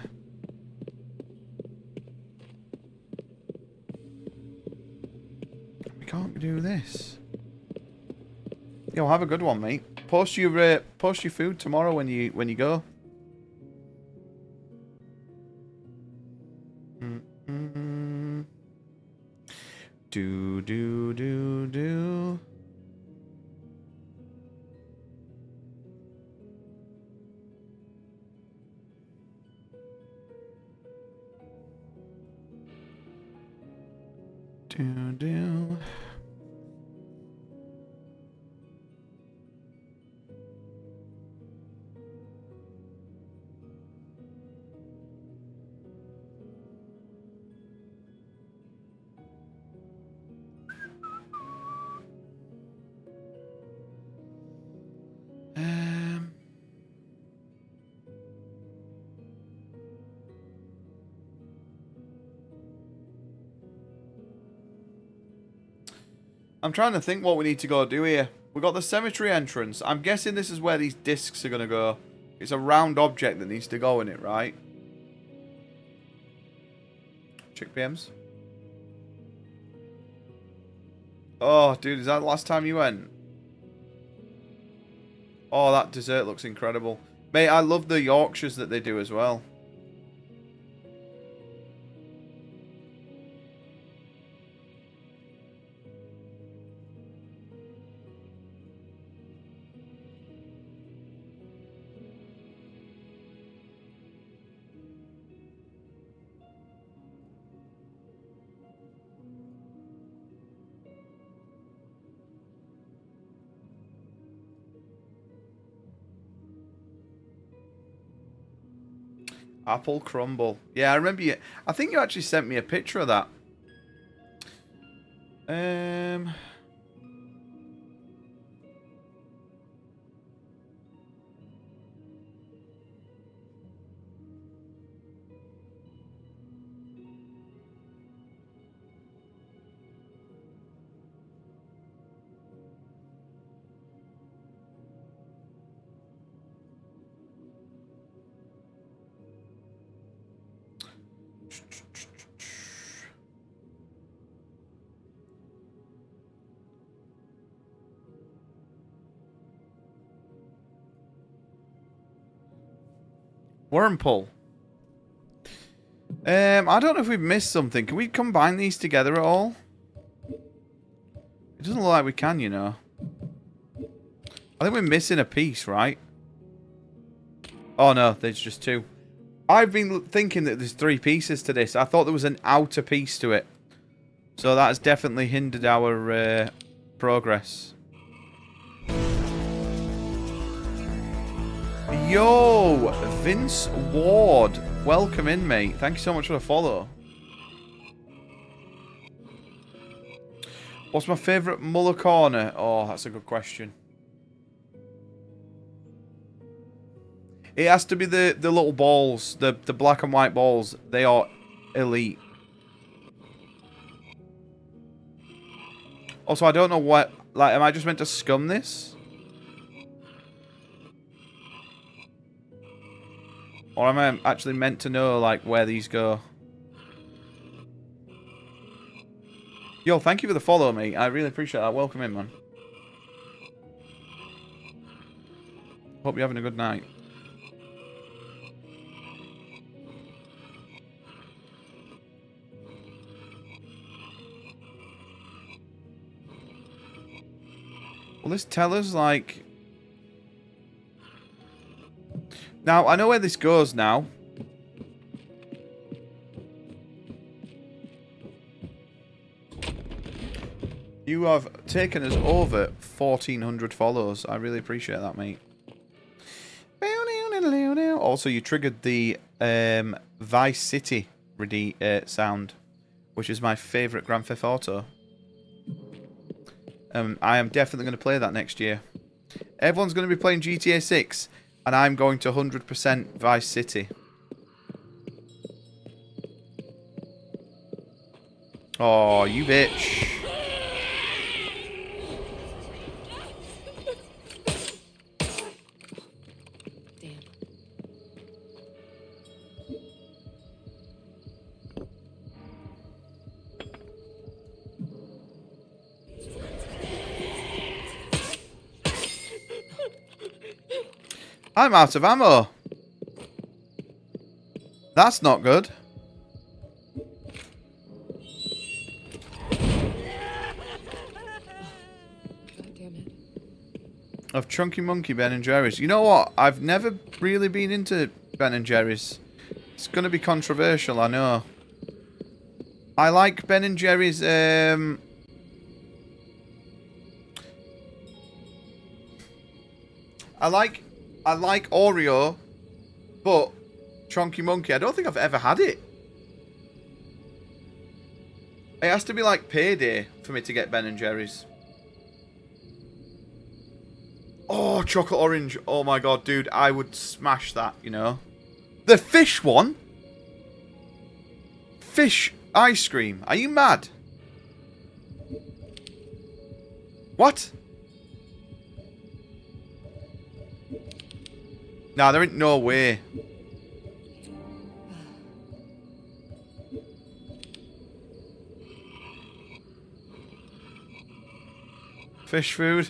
We can't do this. Yo, have a good one, mate. Post your food tomorrow when you go. Do. Do. I'm trying to think what we need to go do here. We got the cemetery entrance. I'm guessing this is where these discs are going to go. It's a round object that needs to go in it, right? Chick PMs. Oh, dude, is that the last time you went? Oh, that dessert looks incredible. Mate, I love the Yorkshires that they do as well. Apple crumble. Yeah, I remember you. I think you actually sent me a picture of that. Worm pull. I don't know if we've missed something. Can we combine these together at all? It doesn't look like we can, you know. I think we're missing a piece, right? Oh no, there's just 2. I've been thinking that there's 3 pieces to this. I thought there was an outer piece to it. So that has definitely hindered our progress. Yo, Vince Ward. Welcome in, mate. Thank you so much for the follow. What's my favourite Muller corner? Oh, that's a good question. It has to be the little balls, the black and white balls. They are elite. Also, I don't know what... Like, am I just meant to scum this? Or am I actually meant to know, like, where these go? Yo, thank you for the follow, mate. I really appreciate that. Welcome in, man. Hope you're having a good night. Will this tell us, like... Now, I know where this goes now. You have taken us over 1,400 follows. I really appreciate that, mate. Also, you triggered the Vice City sound, which is my favourite Grand Theft Auto. I am definitely going to play that next year. Everyone's going to be playing GTA 6, and I'm going to 100% Vice City. Oh, you bitch. I'm out of ammo. That's not good. Of Chunky Monkey Ben and Jerry's. You know what? I've never really been into Ben and Jerry's. It's going to be controversial, I know. I like Ben and Jerry's. I like Oreo, but Chunky Monkey, I don't think I've ever had it. It has to be like payday for me to get Ben and Jerry's. Oh, chocolate orange. Oh my god, dude, I would smash that, you know. The fish one? Fish ice cream. Are you mad? What? Nah, there ain't no way. Fish food.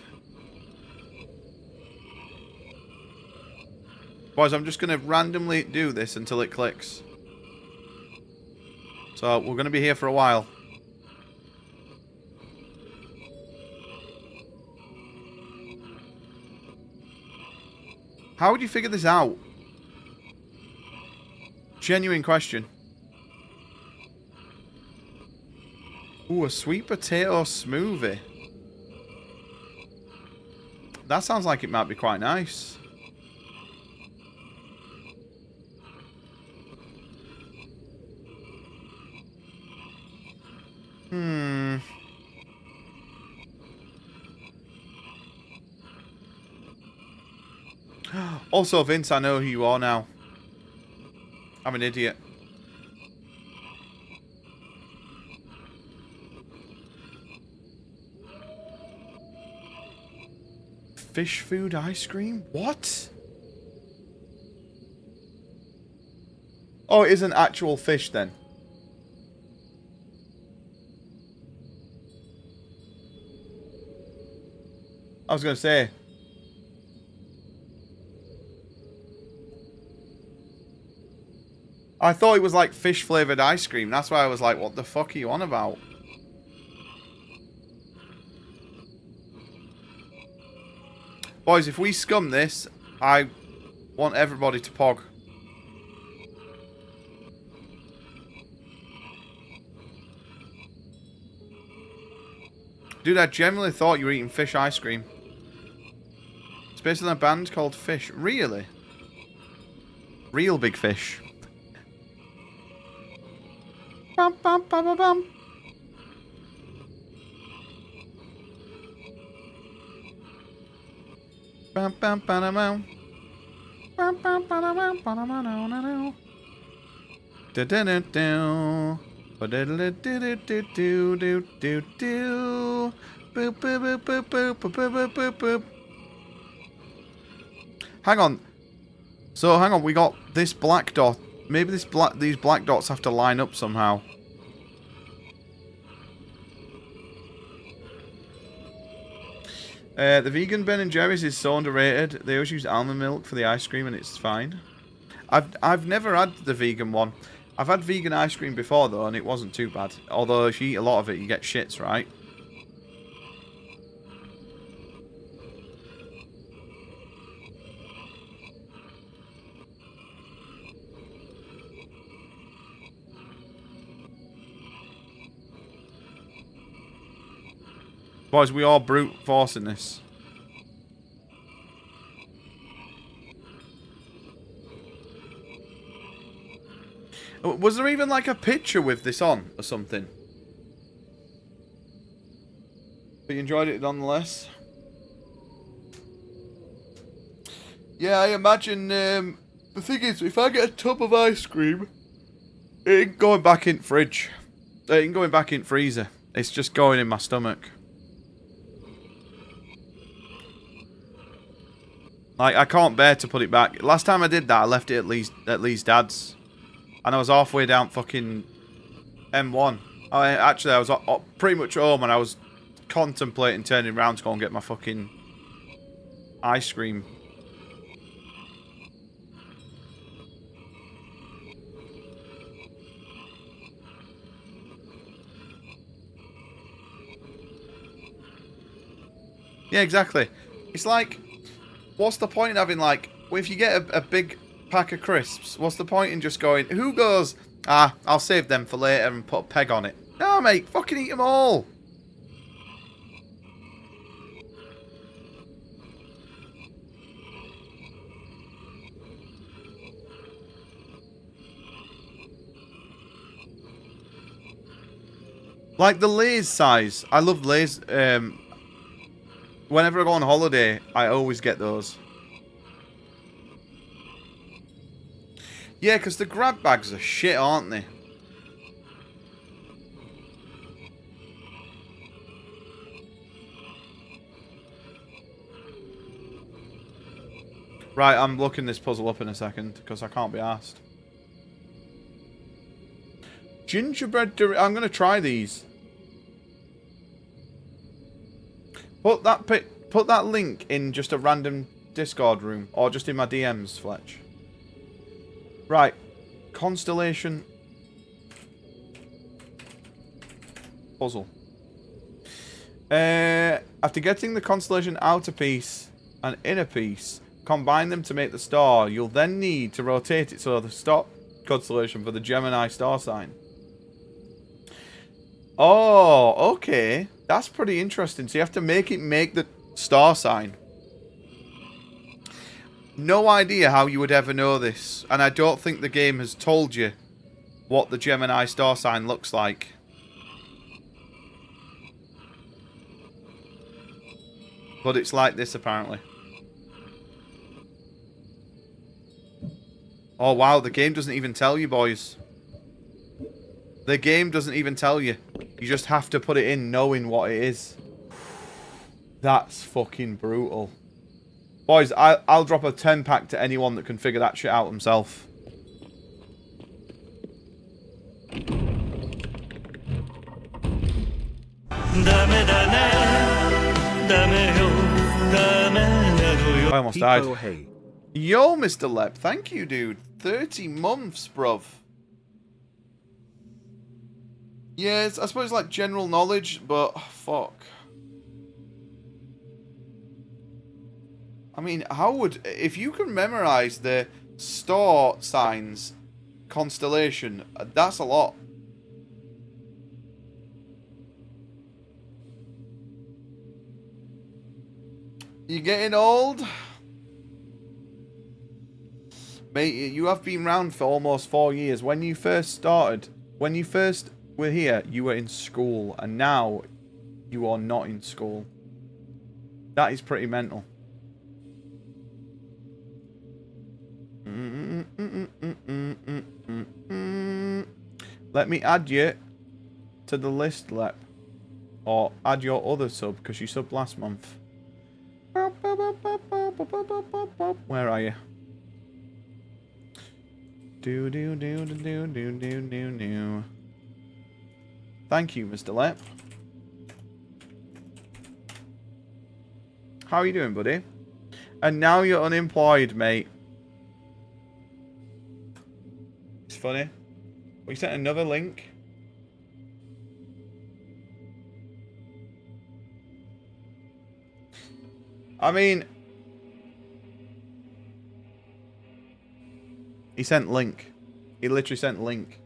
Boys, I'm just going to randomly do this until it clicks. So, we're going to be here for a while. How would you figure this out? Genuine question. Ooh, a sweet potato smoothie. That sounds like it might be quite nice. Also, Vince, I know who you are now. I'm an idiot. Fish food ice cream? What? Oh, it isn't actual fish then. I was going to say. I thought it was like fish flavoured ice cream. That's why I was like, what the fuck are you on about? Boys, if we scum this, I want everybody to pog. Dude, I genuinely thought you were eating fish ice cream. It's based on a band called Fish. Really? Real big fish. Bum, bum, bum, bum, bum. Bum, bum, bum, bum. Bum, bum, bum, bum, bum, bum, da da da da. Ba da da da da da do do do do. Boop boop boop boop boop boop boop boop. Hang on. So hang on, we got this black dot. Maybe these black dots have to line up somehow. The vegan Ben and Jerry's is so underrated. They always use almond milk for the ice cream and it's fine. I've never had the vegan one. I've had vegan ice cream before though and it wasn't too bad. Although if you eat a lot of it you get shits, right? Boys, we are brute forcing this. Was there even like a picture with this on or something? But you enjoyed it nonetheless. Yeah, I imagine the thing is, if I get a tub of ice cream, it ain't going back in fridge. It ain't going back in freezer. It's just going in my stomach. Like, I can't bear to put it back. Last time I did that, I left it at Lee's dad's. And I was halfway down fucking M1. Actually, I was pretty much home and I was contemplating turning around to go and get my fucking ice cream. Yeah, exactly. It's like, what's the point in having like, well, if you get a big pack of crisps, what's the point in just going, who goes, I'll save them for later and put a peg on it? No, mate, fucking eat them all. Like the Lay's size. I love Lay's. Whenever I go on holiday, I always get those. Yeah, because the grab bags are shit, aren't they? Right, I'm looking this puzzle up in a second, because I can't be arsed. Gingerbread I'm going to try these. Put that link in just a random Discord room, or just in my DMs, Fletch. Right, constellation puzzle. After getting the constellation outer piece and inner piece, combine them to make the star. You'll then need to rotate it so the stop constellation for the Gemini star sign. Oh, okay. That's pretty interesting. So you have to make the star sign. No idea how you would ever know this. And I don't think the game has told you what the Gemini star sign looks like. But it's like this, apparently. Oh, wow. The game doesn't even tell you, boys. The game doesn't even tell you. You just have to put it in knowing what it is. That's fucking brutal. Boys, I'll drop a 10-pack to anyone that can figure that shit out himself. I almost died. Yo, Mr. Lep. Thank you, dude. 30 months, bruv. Yeah, I suppose like general knowledge, but fuck. I mean, how would... If you can memorize the star signs constellation, that's a lot. You getting old? Mate, you have been round for almost 4 years. When you first started, when you first were here, you were in school, and now you are not in school. That is pretty mental. Let me add you to the list, Lep. Or add your other sub, because you subbed last month. Where are you? Do. Thank you, Mr. Lep. How are you doing, buddy? And now you're unemployed, mate. It's funny. We sent another link. I mean... He sent link. He literally sent link.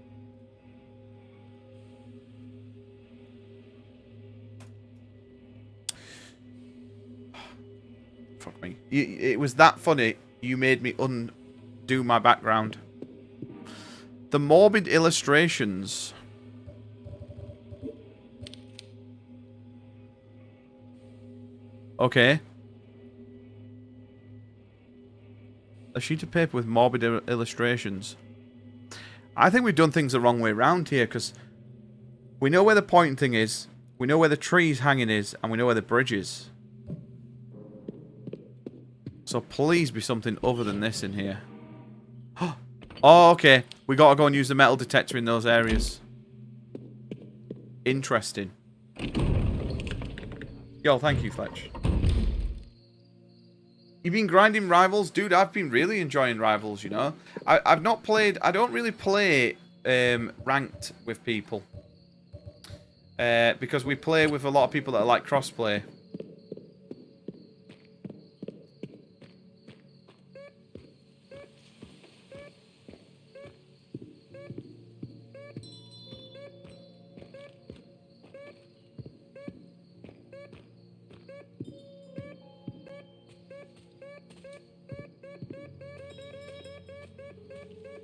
Fuck me. It was that funny, you made me undo my background. The morbid illustrations. Okay. A sheet of paper with morbid illustrations. I think we've done things the wrong way around here, because we know where the pointing thing is, we know where the trees hanging is, and we know where the bridge is. So please be something other than this in here. Oh, okay. We gotta go and use the metal detector in those areas. Interesting. Yo, thank you, Fletch. You've been grinding Rivals? Dude, I've been really enjoying Rivals, you know. I've not played... I don't really play ranked with people. Because we play with a lot of people that are like crossplay.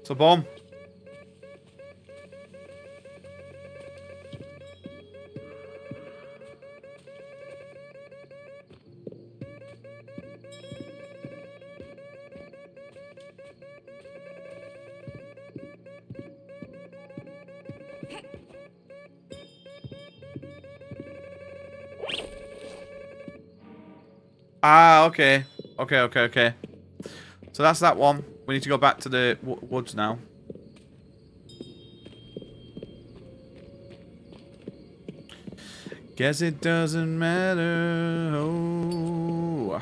It's a bomb. Ah, okay. Okay. So that's that one. We need to go back to the woods now. Guess it doesn't matter. Oh.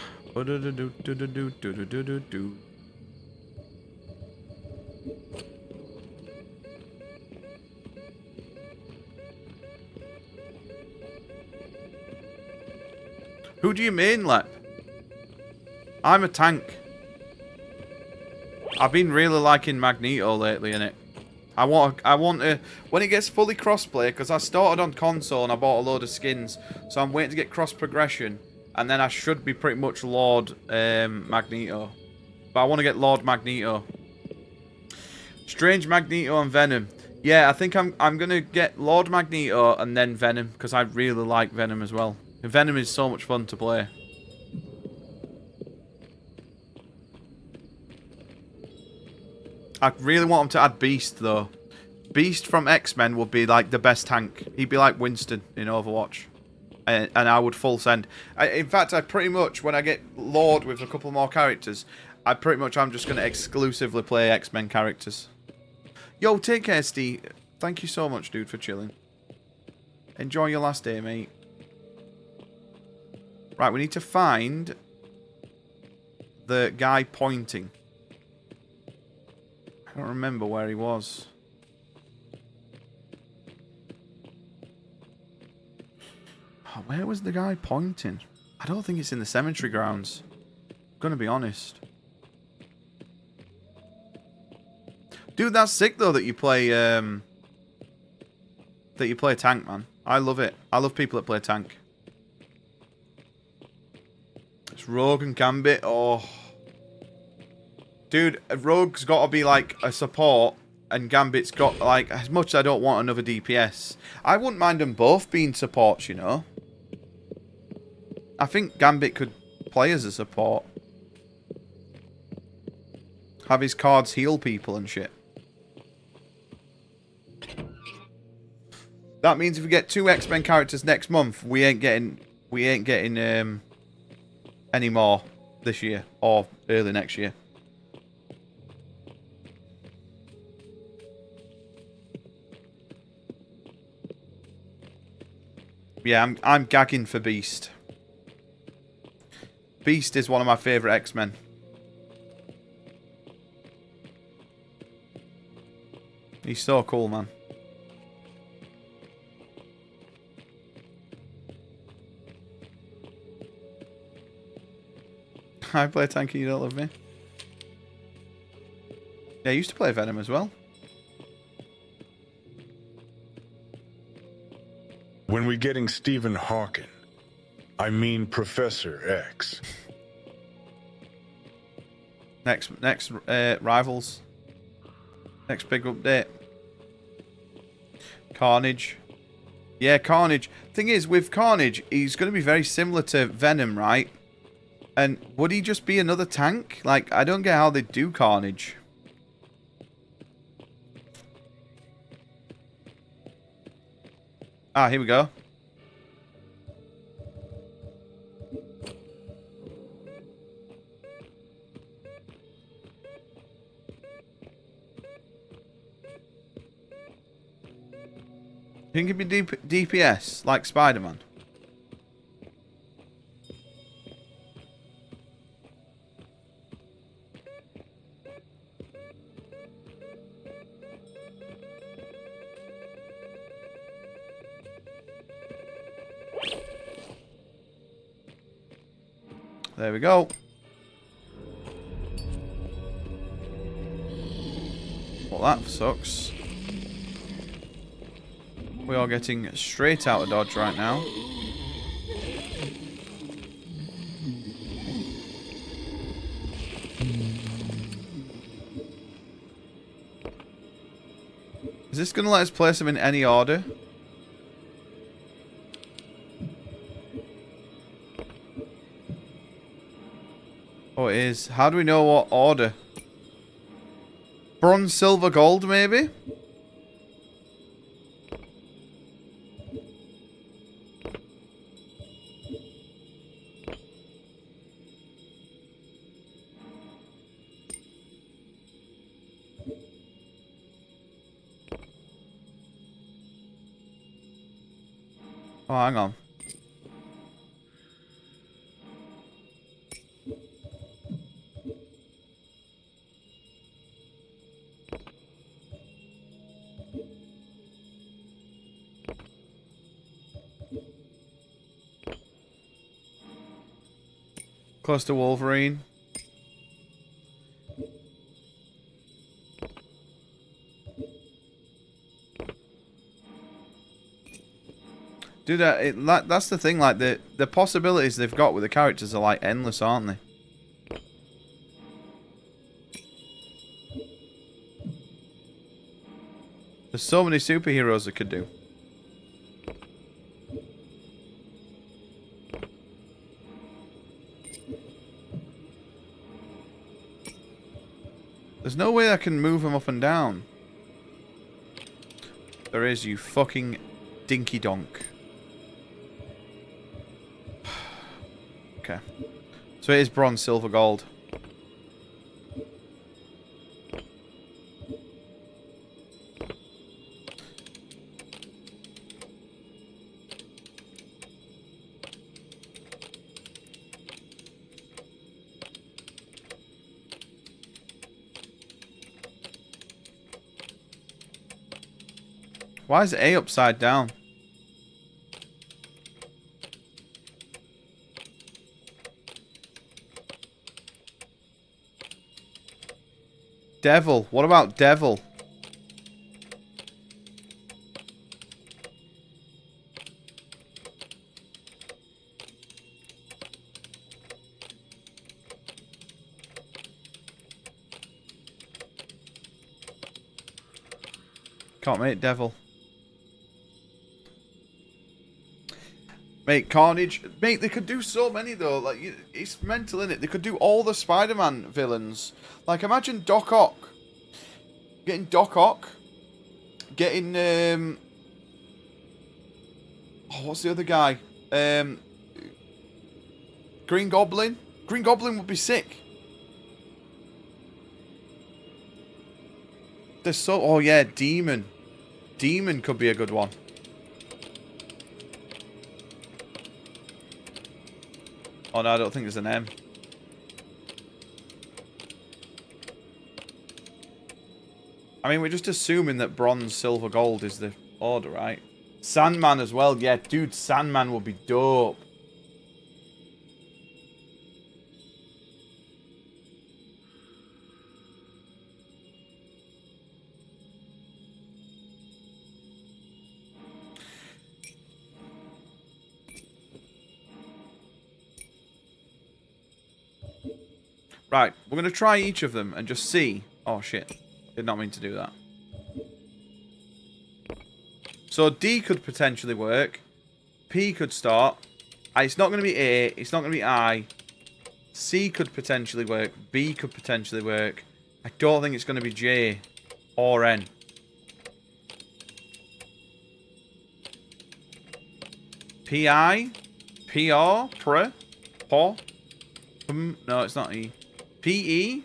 Who do you mean, Lep? I'm a tank. I've been really liking Magneto lately, innit? I want to, when it gets fully crossplay, because I started on console and I bought a load of skins, so I'm waiting to get cross progression, and then I should be pretty much Lord Magneto. But I want to get Lord Magneto. Strange Magneto and Venom. Yeah, I think I'm gonna get Lord Magneto and then Venom, because I really like Venom as well. Venom is so much fun to play. I really want him to add Beast, though. Beast from X-Men would be, like, the best tank. He'd be like Winston in Overwatch. And I would full send. In fact, I pretty much, when I get Lord with a couple more characters, I'm just going to exclusively play X-Men characters. Yo, take care, Steve. Thank you so much, dude, for chilling. Enjoy your last day, mate. Right, we need to find the guy pointing. I don't remember where he was. Where was the guy pointing? I don't think it's in the cemetery grounds. I'm gonna be honest. Dude, that's sick though that you play tank, man. I love it. I love people that play tank. It's Rogue and Gambit. Oh. Dude, Rogue's got to be like a support, and Gambit's got like, as much as I don't want another DPS, I wouldn't mind them both being supports, you know. I think Gambit could play as a support. Have his cards heal people and shit. That means if we get 2 X-Men characters next month, we ain't getting any more this year or early next year. Yeah, I'm gagging for Beast. Beast is one of my favourite X-Men. He's so cool, man. I play tanky, you don't love me. Yeah, I used to play Venom as well. When we getting Stephen Hawking, I mean Professor X. Next rivals. Next big update. Carnage. Yeah, Carnage. Thing is, with Carnage, he's going to be very similar to Venom, right? And would he just be another tank? Like, I don't get how they do Carnage. Ah, here we go. Think he'd be DPS, like Spider-Man? There we go. Well, that sucks. We are getting straight out of dodge right now. Is this going to let us place them in any order? Oh, it is. How do we know what order? Bronze, silver, gold, maybe? Oh, hang on. Close to Wolverine. Dude, that's the thing, like, the possibilities they've got with the characters are, like, endless, aren't they? There's so many superheroes they could do. There's no way I can move them up and down. There is, you fucking dinky donk. Okay. So it is bronze, silver, gold. Why is A upside down? Devil. What about Devil? Can't make Devil. Mate, Carnage. Mate, they could do so many, though. Like, it's mental, innit? They could do all the Spider-Man villains. Like, imagine Doc Ock. Getting Doc Ock. Getting, oh, what's the other guy? Green Goblin. Green Goblin would be sick. There's so... Oh, yeah, Demon. Demon could be a good one. Oh, no, I don't think there's an M. I mean, we're just assuming that bronze, silver, gold is the order, right? Sandman as well. Yeah, dude, Sandman would be dope. Right, we're going to try each of them and just see. Oh, shit. Did not mean to do that. So D could potentially work. P could start. It's not going to be A. It's not going to be I. C could potentially work. B could potentially work. I don't think it's going to be J or N. P-I? P-R? Pr? Paw? No, it's not E. P-E?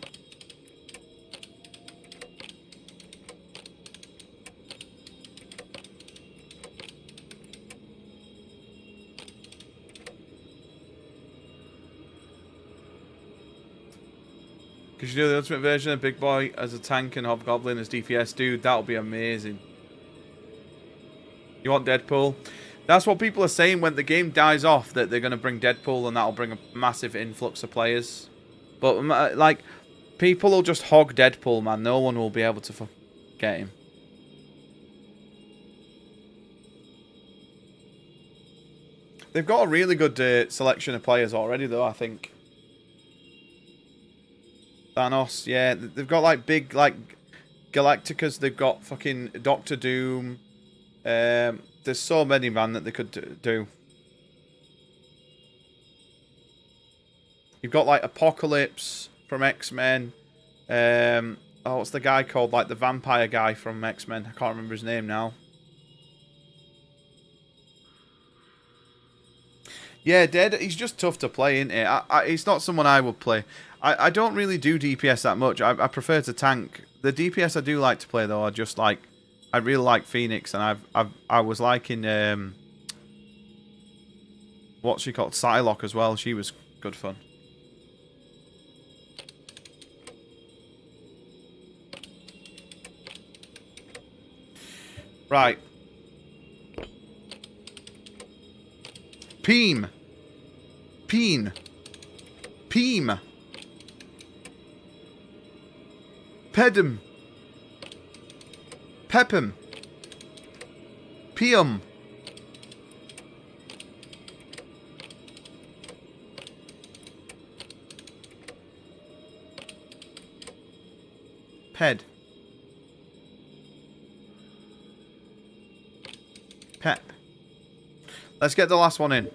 Could you do the ultimate version of Big Boy as a tank and Hobgoblin as DPS? Dude, that would be amazing. You want Deadpool? That's what people are saying when the game dies off, that they're going to bring Deadpool and that'll bring a massive influx of players. But, like, people will just hog Deadpool, man. No one will be able to get him. They've got a really good selection of players already, though, I think. Thanos, yeah. They've got, like, big, like, Galacticas. They've got fucking Doctor Doom. There's so many, man, that they could do. You've got, like, Apocalypse from X-Men. Oh, what's the guy called? Like, the vampire guy from X-Men. I can't remember his name now. Yeah, Dead, he's just tough to play, isn't he? He's not someone I would play. I don't really do DPS that much. I prefer to tank. The DPS I do like to play, though, are just, like... I really like Phoenix, and I was liking... what's she called? Psylocke as well. She was good fun. Right. Peem. Peen. Peem. Pedum. Pepum. Peum. Ped. Pep. Let's get the last one in.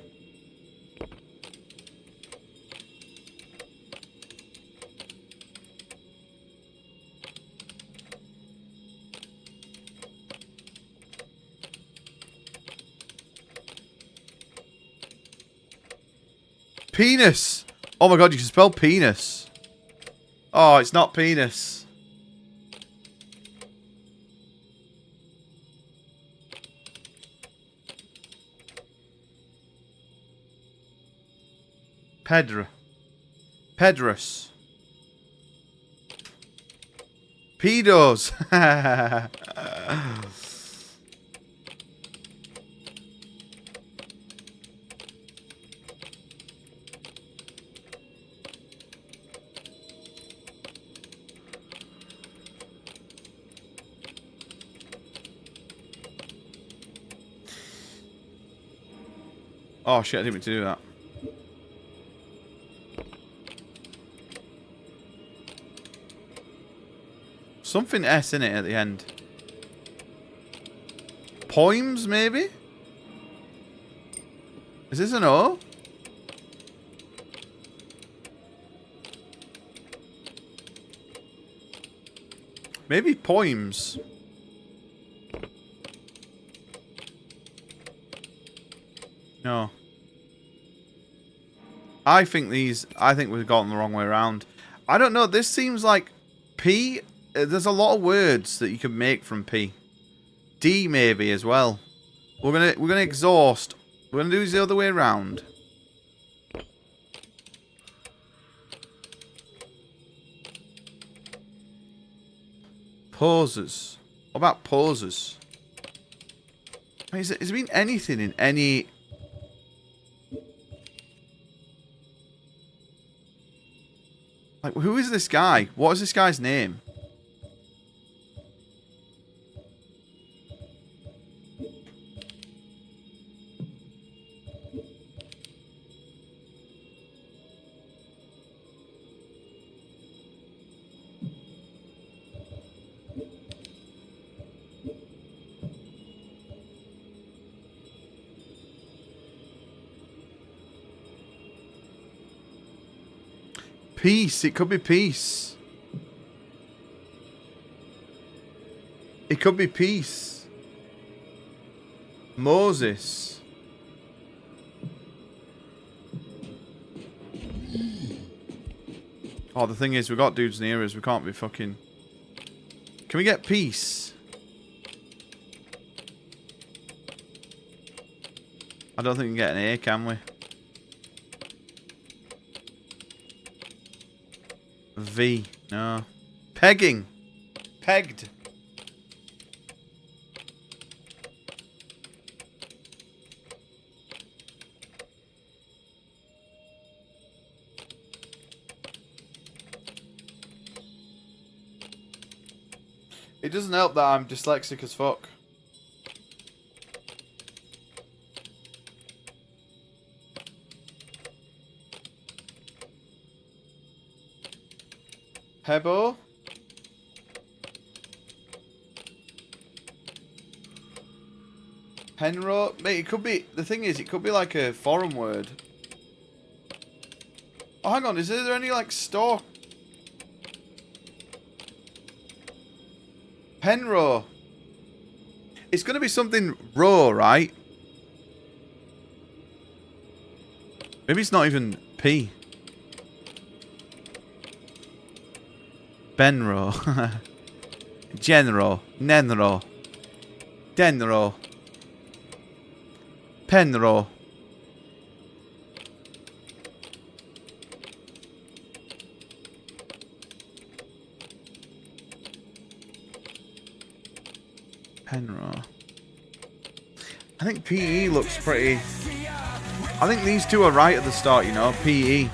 Penis. Oh my god, you can spell penis. Oh, it's not penis. Pedra. Pedrus. Pedos. Oh shit, I didn't mean to do that. Something S in it at the end. Poems, maybe? Is this an O? Maybe poems. No. I think we've gotten the wrong way around. I don't know, this seems like P. There's a lot of words that you can make from P. D maybe as well. We're gonna exhaust. We're gonna do this the other way around. Poses. What about poses? I mean, is it mean anything in any? Like, who is this guy? What is this guy's name? Peace. It could be peace. It could be peace. Moses. Oh, the thing is, we've got dudes near us. We can't be fucking... Can we get peace? I don't think we can get an A, can we? V. No. Pegging. Pegged. It doesn't help that I'm dyslexic as fuck. Hebo? Penro? Mate, it could be... The thing is, it could be like a foreign word. Oh, hang on. Is there any, like, store... Penro. It's going to be something raw, right? Maybe it's not even P. Benro. Genro. Nenro. Denro. Penro. Penro. I think PE looks pretty... I think these two are right at the start, you know. PE.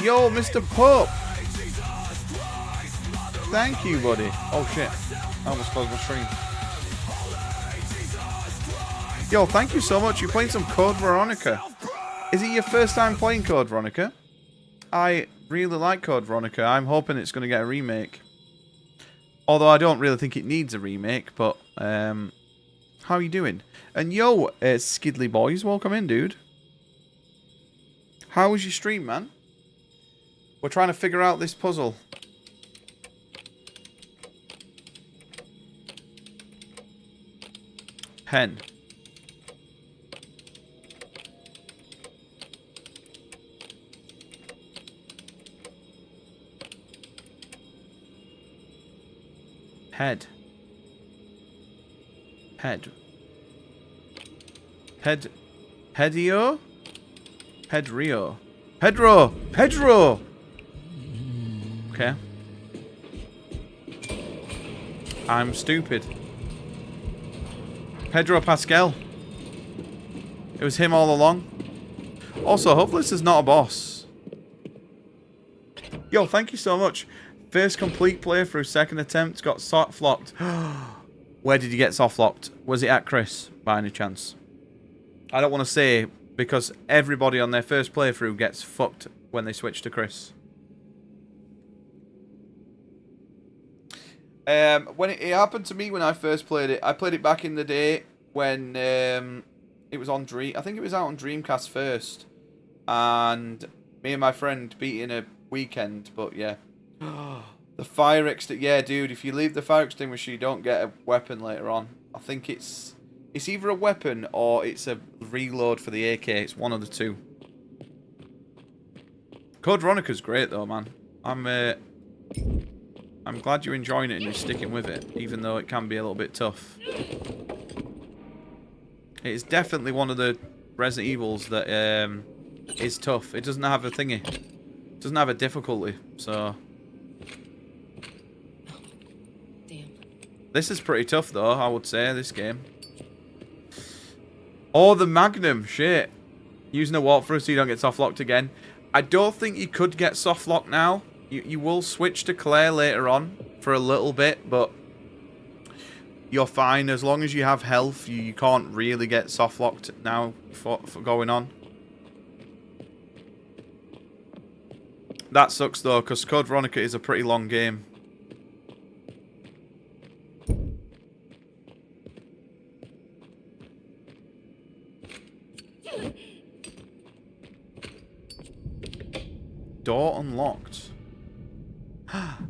Yo, Mr. Pope. Thank you, buddy. Oh, shit. I almost closed my stream. Yo, thank you so much. You're playing some Code Veronica. Is it your first time playing Code Veronica? I really like Code Veronica. I'm hoping it's going to get a remake. Although I don't really think it needs a remake, but... how are you doing? And yo, Skidly Boys, welcome in, dude. How was your stream, man? We're trying to figure out this puzzle. Pen. Head. Head. Head. Hedio? Pedrio. Pedro! Pedro! Okay. I'm stupid. Pedro Pascal. It was him all along. Also, hopefully this is not a boss. Yo, thank you so much. First complete playthrough, second attempt, got soft locked. Where did you get soft locked? Was it at Chris, by any chance? I don't want to say, because everybody on their first playthrough gets fucked when they switch to Chris. When it happened to me when I first played it, I played it back in the day when it was on Dream. I think it was out on Dreamcast first, and me and my friend beat it in a weekend. But yeah, the fire extinguisher. Yeah, dude, if you leave the fire extinguisher, you don't get a weapon later on. I think it's either a weapon or it's a reload for the AK. It's one of the two. Code Veronica's great though, man. I'm glad you're enjoying it and you're sticking with it, even though it can be a little bit tough. It's definitely one of the Resident Evils that is tough. It doesn't have a thingy. It doesn't have a difficulty, so... Damn. This is pretty tough, though, I would say, this game. Oh, the Magnum, shit. Using a walkthrough so you don't get soft-locked again. I don't think you could get soft-locked now. You will switch to Claire later on for a little bit, but you're fine. As long as you have health, you can't really get soft-locked now for going on. That sucks, though, because Code Veronica is a pretty long game. Door unlocked.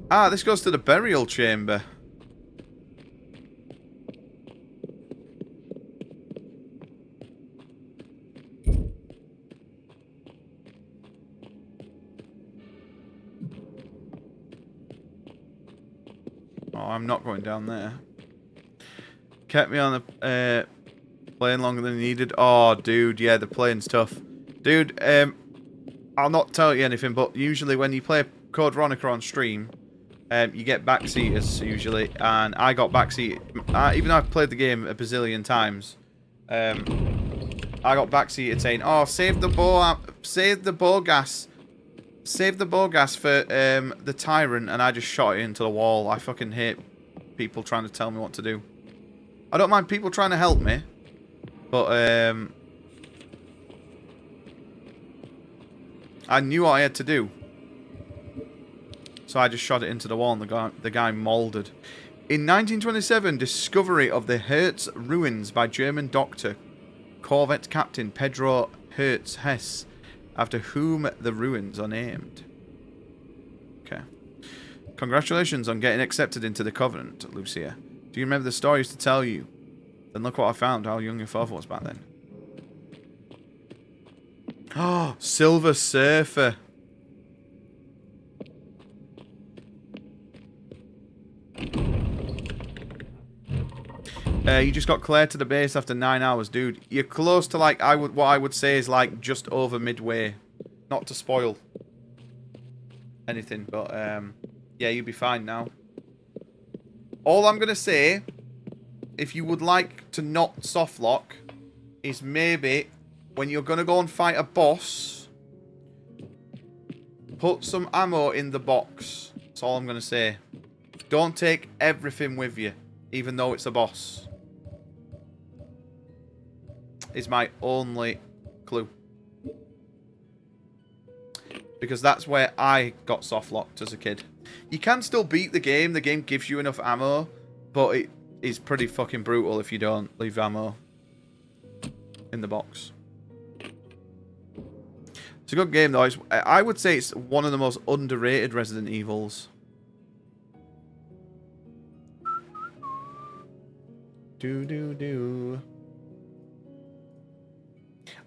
Ah, this goes to the burial chamber. Oh, I'm not going down there. Kept me on the plane longer than needed. Oh, dude, yeah, the plane's tough. Dude, I'll not tell you anything, but usually when you play Code Veronica on stream, you get backseaters usually, and I got backseat. Even though I've played the game a bazillion times, I got backseated saying, "Oh, save the bow gas for the tyrant," and I just shot it into the wall. I fucking hate people trying to tell me what to do. I don't mind people trying to help me, but I knew what I had to do. So I just shot it into the wall and the guy mouldered. In 1927, discovery of the Hertz ruins by German doctor, corvette captain Pedro Hertz Hess, after whom the ruins are named. Okay. Congratulations on getting accepted into the Covenant, Lucia. Do you remember the story I used to tell you? Then look what I found, how young your father was back then. Oh, Silver Surfer. You just got Claire to the base after 9 hours, dude. You're close to like what I would say is like just over midway. Not to spoil anything, but yeah, you'll be fine now. All I'm gonna say, if you would like to not soft lock, is maybe when you're gonna go and fight a boss, put some ammo in the box. That's all I'm gonna say. Don't take everything with you, even though it's a boss. Is my only clue. Because that's where I got soft locked as a kid. You can still beat the game. The game gives you enough ammo, but it is pretty fucking brutal if you don't leave ammo in the box. It's a good game though. I would say it's one of the most underrated Resident Evils. Do.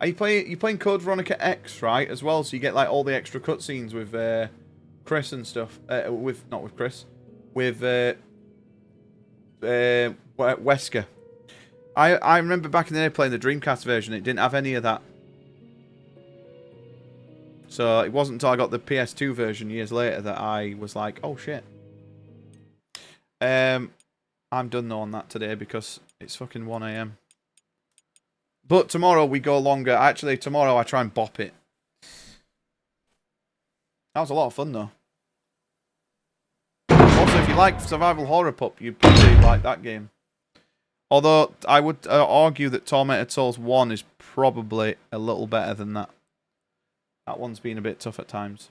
Are you playing Code Veronica X, right, as well? So you get like all the extra cutscenes with Chris and stuff. Not with Chris, with Wesker. I remember back in the day playing the Dreamcast version. It didn't have any of that. So it wasn't until I got the PS2 version years later that I was like, oh shit. I'm done though on that today because it's fucking 1 AM. But tomorrow we go longer. Actually, tomorrow I try and bop it. That was a lot of fun, though. Also, if you like survival horror pup, you'd probably like that game. Although, I would argue that Tormented Souls 1 is probably a little better than that. That one's been a bit tough at times.